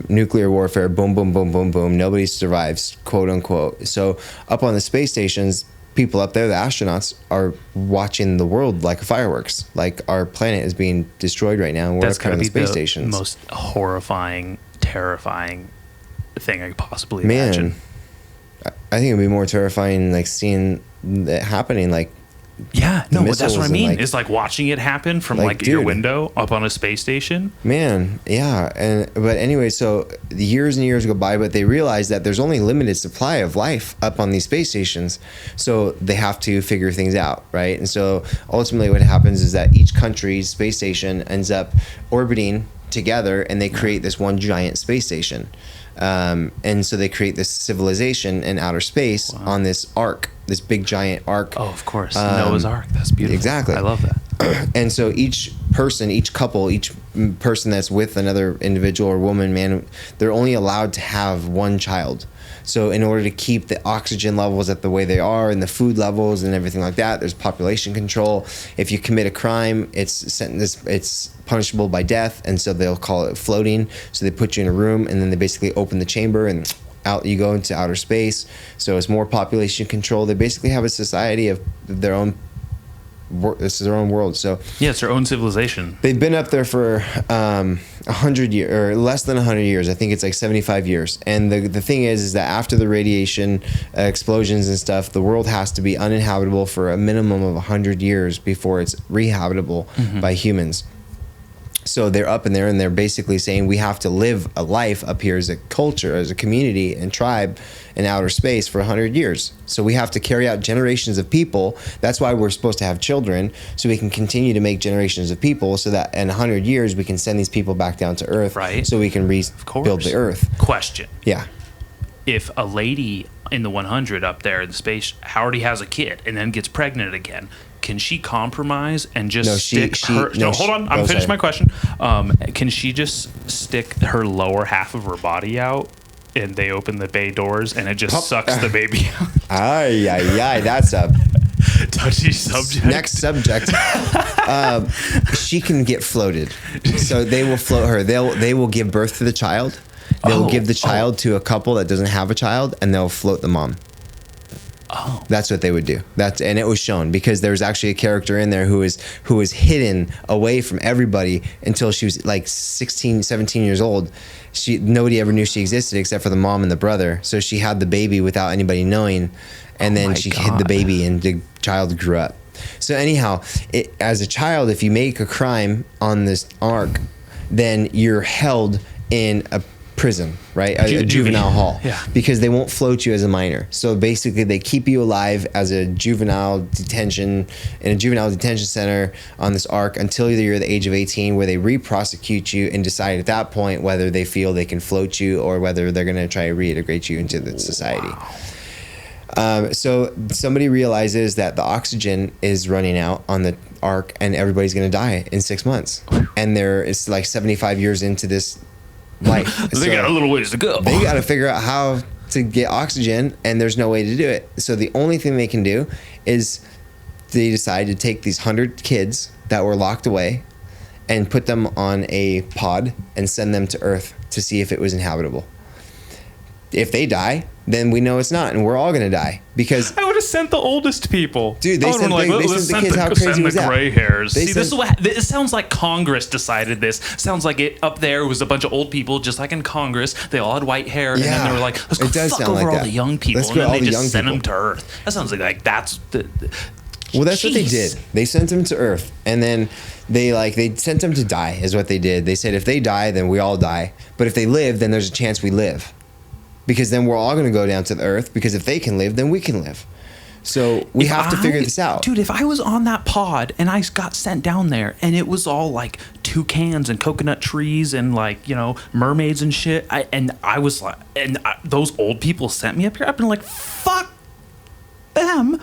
Nuclear warfare, boom, boom, boom, boom, boom. Nobody survives, quote unquote. So up on the space stations, people up there, the astronauts, are watching the world like fireworks. Like our planet is being destroyed right now, and we're up here on the space stations. Most horrifying, terrifying thing I could possibly imagine. I think it'd be more terrifying, like seeing it happening, like that's what I mean. It's like watching it happen from like your window up on a space station. Man, yeah. But anyway, so years and years go by, but they realize that there's only limited supply of life up on these space stations, so they have to figure things out, right? And so ultimately, what happens is that each country's space station ends up orbiting together, and they create this one giant space station. And so they create this civilization in outer space on this ark, this big giant ark. Oh, of course. Noah's Ark. That's beautiful. Exactly. I love that. And so each person, each couple, each person that's with another individual or woman, man, they're only allowed to have one child. So in order to keep the oxygen levels at the way they are and the food levels and everything like that, there's population control. If you commit a crime, it's punishable by death, and so they'll call it floating. So they put you in a room, and then they basically open the chamber, and out you go into outer space. So it's more population control. They basically have a society of their own. This is their own world. So yeah, it's their own civilization. They've been up there for 100 years, or less than 100 years. I think it's like 75 years. And the thing is that after the radiation explosions and stuff, the world has to be uninhabitable for a minimum of 100 years before it's rehabitable by humans. So they're up in there, and they're basically saying we have to live a life up here as a culture, as a community and tribe in outer space for 100 years. So we have to carry out generations of people. That's why we're supposed to have children, so we can continue to make generations of people, so that in 100 years we can send these people back down to Earth, right? So we can rebuild the Earth. Question. Yeah. If a lady in the 100 up there in space already has a kid and then gets pregnant again, can she compromise and just stick her... No, hold on. I'm finished my question. Can she just stick her lower half of her body out, and they open the bay doors, and it just sucks the baby out? Ay, that's a... touchy subject. Next subject. She can get floated. So they will float her. They will give birth to the child. They'll give the child to a couple that doesn't have a child, and they'll float the mom. Oh, that's what they would do. And it was shown, because there was actually a character in there who was hidden away from everybody until she was like 16, 17 years old. Nobody ever knew she existed except for the mom and the brother. So she had the baby without anybody knowing, and then she hid the baby, and the child grew up. So anyhow, as a child, if you make a crime on this ark, then you're held in a prison, right? A juvenile hall. Yeah. Because they won't float you as a minor. So basically they keep you alive as a juvenile detention in a juvenile detention center on this arc until you're the age of 18, where they re-prosecute you and decide at that point whether they feel they can float you or whether they're going to try to reintegrate you into the society. So somebody realizes that the oxygen is running out on the arc and everybody's going to die in 6 months. And it's like 75 years into this life. They got a little ways to go. They got to figure out how to get oxygen, and there's no way to do it. So the only thing they can do is they decide to take these 100 kids that were locked away and put them on a pod and send them to Earth to see if it was inhabitable. If they die, then we know it's not, and we're all gonna die because I would have sent the oldest people. Dude, they sent the kids. How crazy was that? Gray hairs. See, this is what it sounds like. Congress decided this. Sounds like it up there was a bunch of old people, just like in Congress. They all had white hair, and then they were like, "Let's go fuck over all the young people," and then they just sent them to Earth. That sounds like that's the. Well, that's what they did. They sent them to Earth, and then they sent them to die. Is what they did. They said if they die, then we all die. But if they live, then there's a chance we live. Because then we're all going to go down to the Earth, because if they can live, then we can live. So we have to figure this out. Dude, if I was on that pod and I got sent down there and it was all like toucans and coconut trees and like, mermaids and shit, those old people sent me up here, I've been like, fuck them.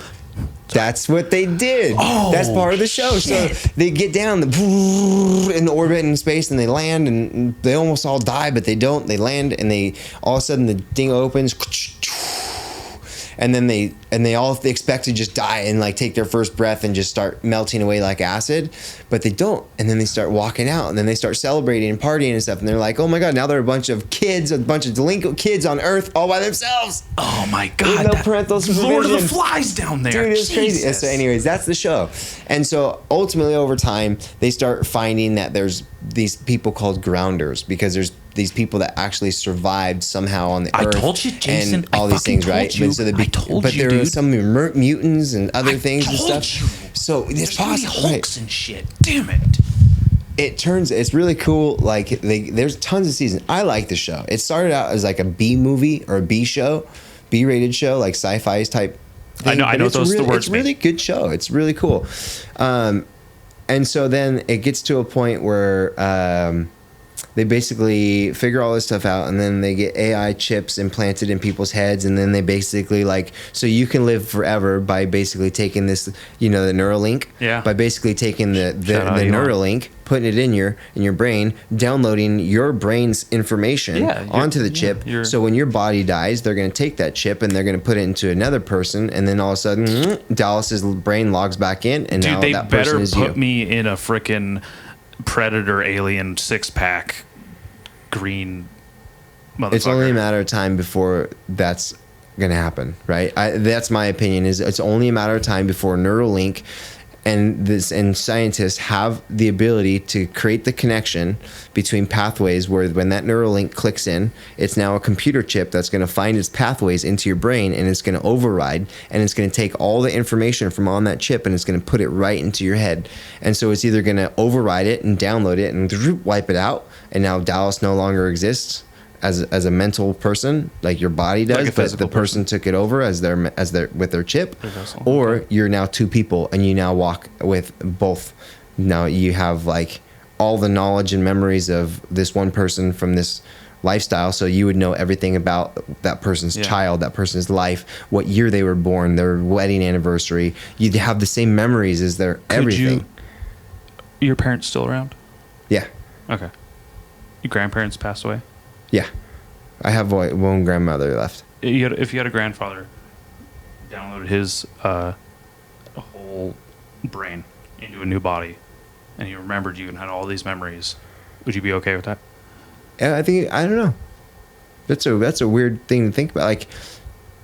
That's what they did. Oh, that's part of the show. Shit. So they get down in the orbit in space, and they land, and they almost all die, but they don't. They land, and all of a sudden the thing opens, and then they all expect to just die and like take their first breath and just start melting away like acid, but they don't. And then they start walking out, and then they start celebrating and partying and stuff, and they're like, oh my god, now there are a bunch of delinquent kids on Earth all by themselves. Oh my god, with no parental supervision. Lord of the Flies down there. Dude, it's crazy. So anyways, that's the show. And so ultimately over time they start finding that there's these people called grounders, because there's these people that actually survived somehow on the Earth. I told you, Jason. And all these things, right? But there are some mutants and other things and stuff. So it's possible, Hulks and shit. Damn it! It's really cool. Like there's tons of seasons. I like the show. It started out as like a B movie or a B show, B-rated show, like sci-fi type thing. I know those the words. It's a really good show. It's really cool. And so then it gets to a point where they basically figure all this stuff out, and then they get AI chips implanted in people's heads, and then they basically so you can live forever by basically taking this, the Neuralink. Yeah. By basically taking the Neuralink, putting it in your brain, downloading your brain's information onto the chip. So when your body dies, they're going to take that chip and they're going to put it into another person, and then all of a sudden, Dallas's brain logs back in, and now that person is you. They better put me in a frickin' Predator alien 6-pack green motherfucker. It's only a matter of time before that's going to happen, right? That's my opinion. Is it's only a matter of time before Neuralink and scientists have the ability to create the connection between pathways where when that Neuralink clicks in, it's now a computer chip that's going to find its pathways into your brain, and it's going to override, and it's going to take all the information from on that chip, and it's going to put it right into your head. And so it's either going to override it and download it and wipe it out, and now Dallas no longer exists as a mental person, like your body does, but the person took it over as their with their chip, or you're now two people and you now walk with both. Now you have like all the knowledge and memories of this one person from this lifestyle, so you would know everything about that person's child, that person's life, what year they were born, their wedding anniversary. You'd have the same memories as their everything. Your parents still around? Yeah. Okay. Your grandparents passed away? Yeah, I have one grandmother left. If you had a grandfather downloaded his whole brain into a new body, and he remembered you and had all these memories, would you be okay with that? I don't know. That's a weird thing to think about. Like,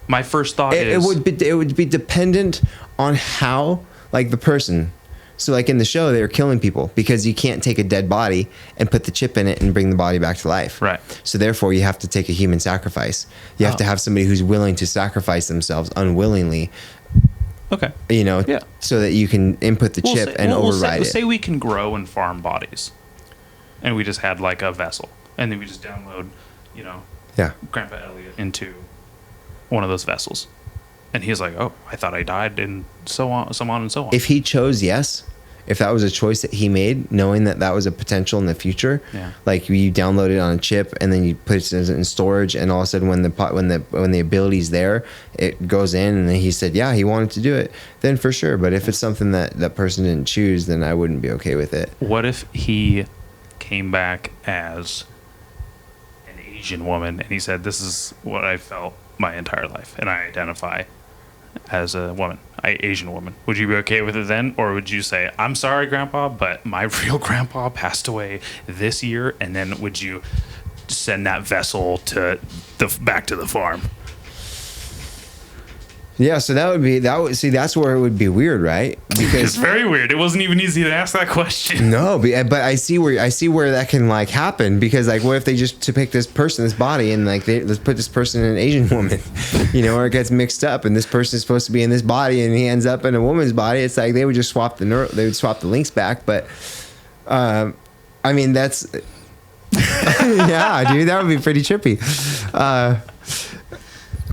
my first thought is it would be dependent on how, like, the person. So like in the show, they were killing people because you can't take a dead body and put the chip in it and bring the body back to life. Right. So therefore, you have to take a human sacrifice. You have to have somebody who's willing to sacrifice themselves unwillingly. Okay. So that you can input the chip and override it. Say we can grow and farm bodies, and we just had like a vessel, and then we just download Grandpa Elliott into one of those vessels. And he's like, oh, I thought I died, and so on and so on. If he chose yes, if that was a choice that he made, knowing that that was a potential in the future, like you download it on a chip and then you put it in storage, and all of a sudden when the ability's there, it goes in, and then he said, yeah, he wanted to do it, then for sure. But if it's something that person didn't choose, then I wouldn't be okay with it. What if he came back as an Asian woman and he said, this is what I felt my entire life, and I identify as a woman, Asian woman? Would you be okay with it then, or would you say, I'm sorry, Grandpa, but my real grandpa passed away this year, and then would you send that vessel back to the farm? Yeah, so that's where it would be weird, right? Because it's very weird. It wasn't even easy to ask that question. No, but I see where that can like happen, because like, what if they just to pick this person, this body, and like let's put this person in an Asian woman, or it gets mixed up, and this person is supposed to be in this body, and he ends up in a woman's body. It's like they would just swap the links back, but I mean that's yeah, dude, that would be pretty trippy.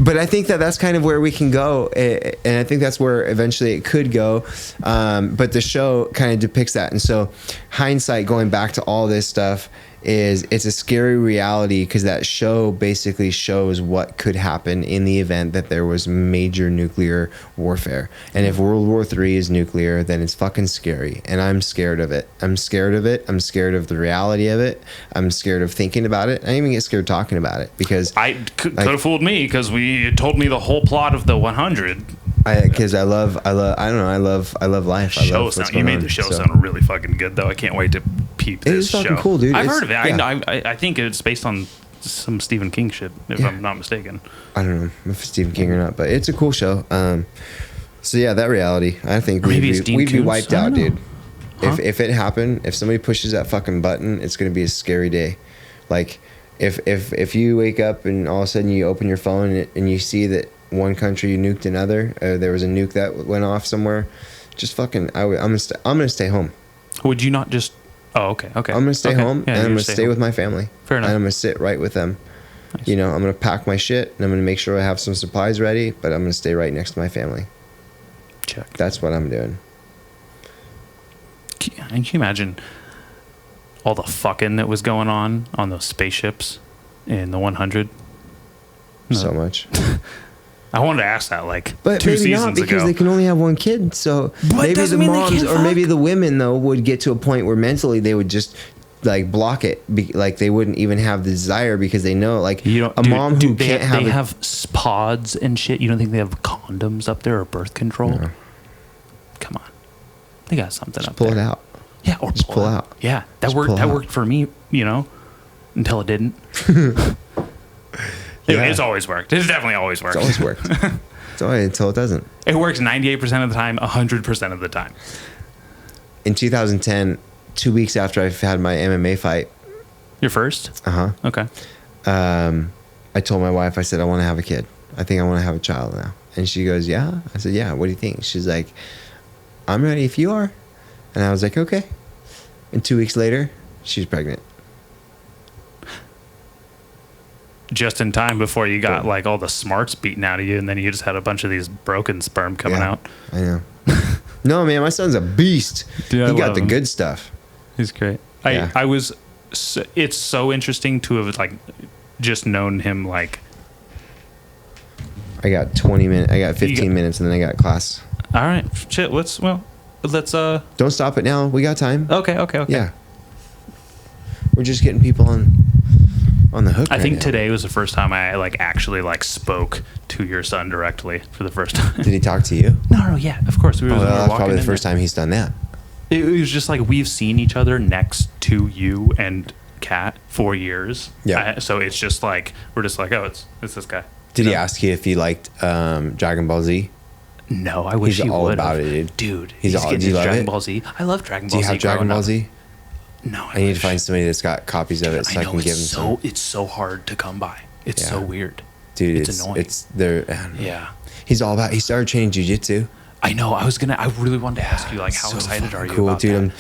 But I think that's kind of where we can go, and I think that's where eventually it could go. But the show kind of depicts that, and so hindsight, going back to all this stuff, it's a scary reality, because that show basically shows what could happen in the event that there was major nuclear warfare. And if World War III is nuclear, then it's fucking scary, and I'm scared of it. I'm scared of it. I'm scared of the reality of it. I'm scared of thinking about it. I even get scared talking about it, because I could have fooled me, because you told me the whole plot of the 100. Because I love life. You made the show sound really fucking good, though. I can't wait to peep this show. It's fucking cool, dude. I've heard of it. Yeah. I think it's based on some Stephen King shit, if I'm not mistaken. I don't know if it's Stephen King or not, but it's a cool show. So yeah, that reality, I think we'd be wiped out, dude. Huh? If it happened, if somebody pushes that fucking button, it's gonna be a scary day. Like if you wake up and all of a sudden you open your phone and you see that one country nuked another, there was a nuke that went off somewhere, just fucking, I'm gonna stay home. Would you not just? Oh, okay. I'm gonna stay home, and I'm gonna stay with my family. Fair enough. And I'm gonna sit right with them. Nice. I'm gonna pack my shit, and I'm gonna make sure I have some supplies ready, but I'm gonna stay right next to my family. Check. That's what I'm doing. Can you imagine all the fucking that was going on those spaceships in the 100? No. So much. I wanted to ask that but 2 maybe seasons not, because ago. they can only have one kid. So maybe the moms or maybe the women though would get to a point where mentally they would just like block it, like they wouldn't even have the desire, because they know mom who can't have. They have pods and shit. You don't think they have condoms up there or birth control? No. Come on, they got something just up there. Pull it out. Yeah, or just pull out. Yeah, that worked. That worked for me. Until it didn't. Yeah. It's always worked. It's definitely always worked. It's always worked. It's always until it doesn't. It works 98% of the time, 100% of the time. In 2010, 2 weeks after I had my MMA fight. Your first? Uh-huh. Okay. I told my wife, I said, I want to have a kid. I think I want to have a child now. And she goes, yeah? I said, yeah. What do you think? She's like, I'm ready if you are. And I was like, okay. And 2 weeks later, she's pregnant. Just in time before you got all the smarts beaten out of you, and then you just had a bunch of these broken sperm coming out. I know. No, man, my son's a beast. Dude, he got the good stuff. He's great. I was. It's so interesting to have just known him. I got 20 minutes. I got 15 minutes, and then I got class. All right, shit. Let's. Don't stop it now. We got time. Okay. Yeah. We're just getting people on the hook. I think today was the first time I actually spoke to your son directly for the first time. Did he talk to you? No, yeah, of course. That's probably the first time he's done that. It was just we've seen each other next to you and Kat for years. Yeah. So it's just we're just oh, it's this guy. Did he ask you if you liked Dragon Ball Z? No, I wish he would. He's all about it, dude. He's getting his Dragon Ball Z. I love Dragon Ball Z. Do you have Dragon Ball Z? No, I need to find somebody that's got copies of it so I can give him some. It's so hard to come by. It's so weird. Dude, it's annoying. Yeah. He's all about. He started training jiu-jitsu. I know. I really wanted to ask you how excited are you about that?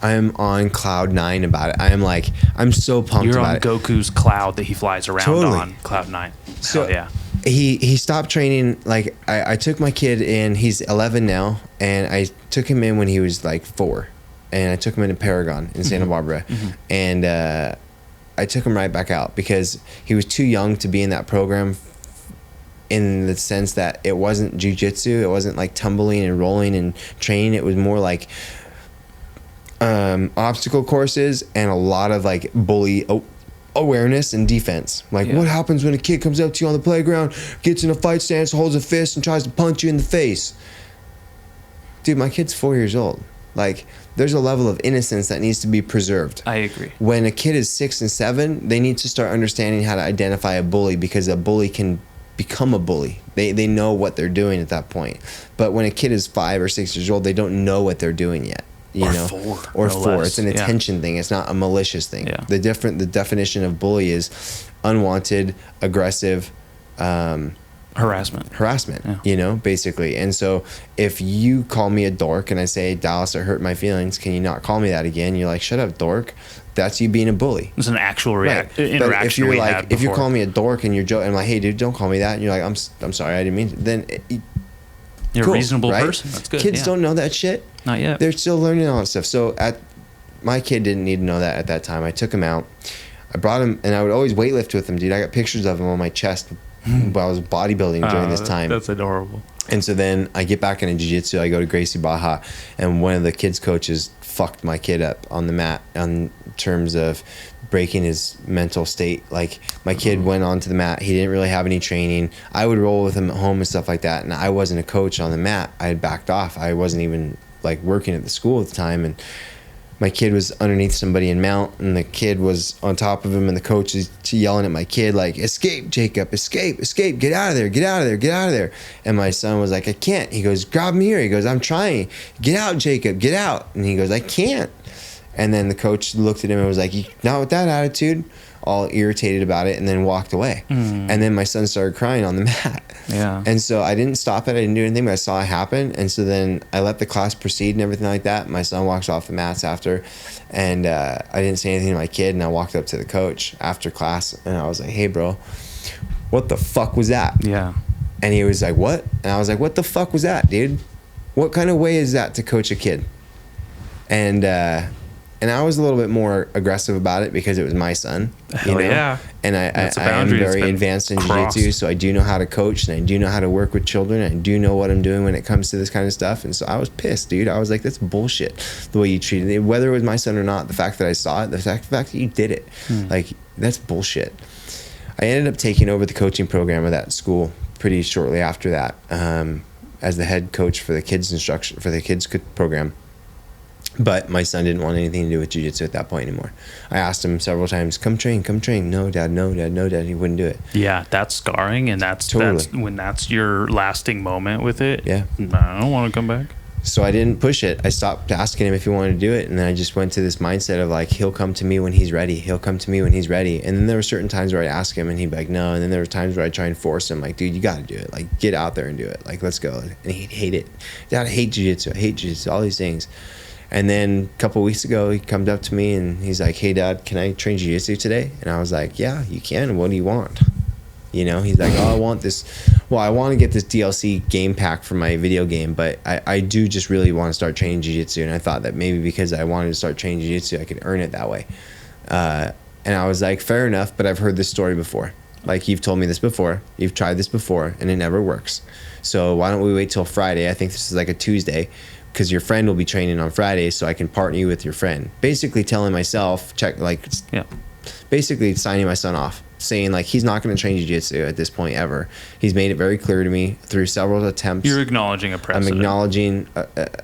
I am on cloud 9 about it. I'm so pumped about it. You're on Goku's cloud that he flies around on, cloud 9. So yeah. He stopped training. Like I took my kid in. He's 11 now, and I took him in when he was like 4, and I took him into Paragon in Santa Barbara, and I took him right back out because he was too young to be in that program. In the sense that it wasn't jiu-jitsu, it wasn't like tumbling and rolling and training. It was more like obstacle courses and a lot of like bully awareness and defense. Like, what happens when a kid comes up to you on the playground, gets in a fight stance, holds a fist, and tries to punch you in the face? Dude, my kid's 4 years old. Like, there's a level of innocence that needs to be preserved. I agree. When a kid is 6 and 7, they need to start understanding how to identify a bully, because a bully can become a bully. They know what they're doing at that point. But when a kid is 5 or 6 years old, they don't know what they're doing yet. Or 4. It's an attention thing. It's not a malicious thing. Yeah. The definition of bully is unwanted, aggressive, harassment. Basically. And so if you call me a dork and I say, Dallas, it hurt my feelings, can you not call me that again? You're like, shut up, dork. That's you being a bully. It's an actual interaction. But if you're like, if you call me a dork and you're joking, I'm like, hey, dude, don't call me that. And you're like, I'm sorry, I didn't mean to. Then you're cool, a reasonable right? person. That's good. Kids don't know that shit. Not yet. They're still learning all that stuff. So my kid didn't need to know that at that time. I took him out. I brought him, and I would always weightlift with him, dude. I got pictures of him on my chest while I was bodybuilding during this time. That's adorable. And so then I get back into jiu-jitsu. I go to Gracie, Baja, and one of the kids' coaches fucked my kid up on the mat on terms of breaking his mental state. Like, my kid went onto the mat. He didn't really have any training. I would roll with him at home and stuff like that, and I wasn't a coach on the mat. I had backed off. I wasn't even like working at the school at the time, and my kid was underneath somebody in mount, and the kid was on top of him, and the coach is yelling at my kid like, escape, Jacob, escape, get out of there, get out of there, get out of there. And my son was like, I can't. He goes, grab me here. He goes, I'm trying. Get out, Jacob, get out. And he goes, I can't. And then the coach looked at him and was like, not with that attitude, all irritated about it, and then walked away. And then my son started crying on the mat. Yeah. And so I didn't stop it. I didn't do anything, but I saw it happen. And so then I let the class proceed and everything like that. My son walks off the mats after, and I didn't say anything to my kid. And I walked up to the coach after class, and I was like, hey, bro, what the fuck was that? Yeah. And he was like, what? And I was like, what the fuck was that, dude? What kind of way is that to coach a kid? And I was a little bit more aggressive about it because it was my son. Yeah. And I am very advanced in jiu-jitsu, so I do know how to coach, and I do know how to work with children, and I do know what I'm doing when it comes to this kind of stuff. And so I was pissed, dude. I was like, that's bullshit, the way you treated it. Whether it was my son or not, the fact that I saw it, the fact that you did it, like, that's bullshit. I ended up taking over the coaching program of that school pretty shortly after that, as the head coach for the kids instruction, for the kids program. But my son didn't want anything to do with jiu-jitsu at that point anymore. I asked him several times, come train. No, Dad, no, Dad, no, Dad. He wouldn't do it. Yeah, that's scarring, and that's when that's your lasting moment with it. Yeah. I don't want to come back. So I didn't push it. I stopped asking him if he wanted to do it, and then I just went to this mindset of like, he'll come to me when he's ready. He'll come to me when he's ready. And then there were certain times where I'd ask him, and he'd be like, no. And then there were times where I'd try and force him, like, dude, you got to do it. Like, get out there and do it. Like, let's go. And he'd hate it. Dad, I hate jiu-jitsu, all these things. And then a couple of weeks ago, he comes up to me and he's like, hey, Dad, can I train jiu-jitsu today? And I was like, yeah, you can. What do you want? He's like, oh, I want this. Well, I want to get this DLC game pack for my video game, but I do just really want to start training jiu-jitsu. And I thought that maybe because I wanted to start training jiu-jitsu, I could earn it that way. And I was like, fair enough, but I've heard this story before. Like, you've told me this before. You've tried this before, and it never works. So why don't we wait till Friday? I think this is like a Tuesday, because your friend will be training on Friday, so I can partner you with your friend. Basically telling myself, basically signing my son off, saying like he's not going to train jiu-jitsu at this point ever. He's made it very clear to me through several attempts. You're acknowledging a precedent. I'm acknowledging,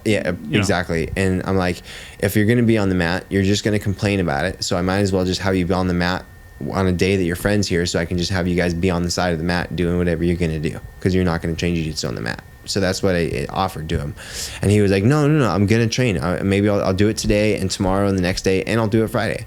exactly. And I'm like, if you're going to be on the mat, you're just going to complain about it. So I might as well just have you be on the mat on a day that your friend's here, so I can just have you guys be on the side of the mat doing whatever you're going to do, because you're not going to train jiu-jitsu on the mat. So that's what I offered to him. And he was like, no, I'm going to train. Maybe I'll do it today and tomorrow and the next day, and I'll do it Friday.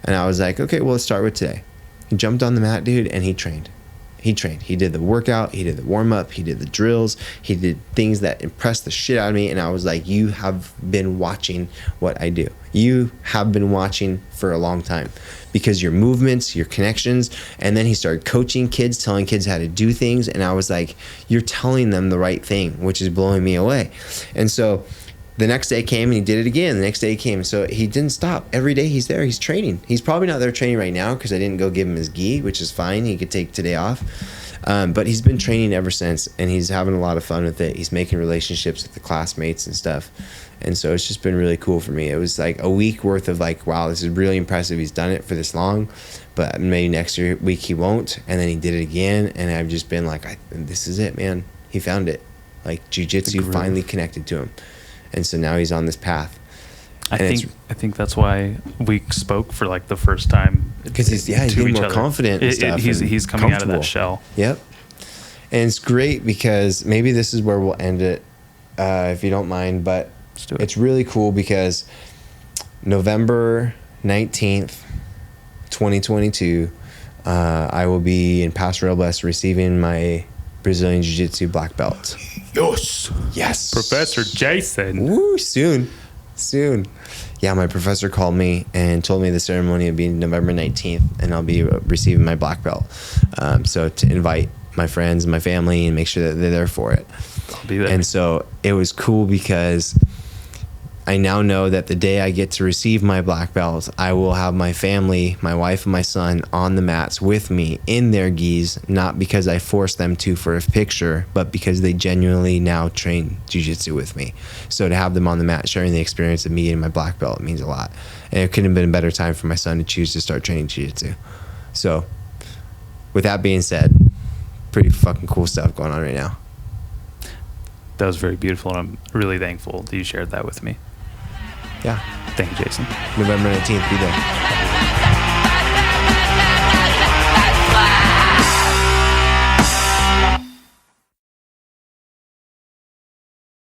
And I was like, okay, well, let's start with today. He jumped on the mat, dude, and he trained. He did the workout. He did the warm-up. He did the drills. He did things that impressed the shit out of me. And I was like, you have been watching what I do. you have been watching for a long time because your movements, your connections. And then he started coaching kids, telling kids how to do things. And I was like, you're telling them the right thing, which is blowing me away. And so the next day came and he did it again. The next day came. So he didn't stop. Every day he's there. He's training. He's probably not there training right now because I didn't go give him his gi, which is fine. He could take today off. But he's been training ever since, and he's having a lot of fun with it. He's making relationships with the classmates and stuff. And so it's just been really cool for me. It was like a week worth of like, wow, this is really impressive. He's done it for this long, but maybe next week he won't. And then he did it again. And I've just been like, this is it, man. He found it. Like jiu-jitsu finally connected to him. And so now he's on this path. I think that's why we spoke for like the first time. Because he's getting more confident and stuff. He's coming out of that shell. Yep. And it's great because maybe this is where we'll end it, if you don't mind. But it's really cool because November 19th, 2022, I will be in Paso Robles receiving my Brazilian Jiu-Jitsu black belt. Yes. Professor Jason. Woo, soon. Yeah, my professor called me and told me the ceremony would be November 19th, and I'll be receiving my black belt. So to invite my friends and my family and make sure that they're there for it. I'll be there. And so it was cool because I now know that the day I get to receive my black belt, I will have my family, my wife and my son on the mats with me in their gis, not because I forced them to for a picture, but because they genuinely now train jiu-jitsu with me. So to have them on the mat sharing the experience of me getting my black belt means a lot. And it couldn't have been a better time for my son to choose to start training jiu-jitsu. So with that being said, pretty fucking cool stuff going on right now. That was very beautiful, and I'm really thankful that you shared that with me. Yeah. Thank you, Jason. November 19th, be there.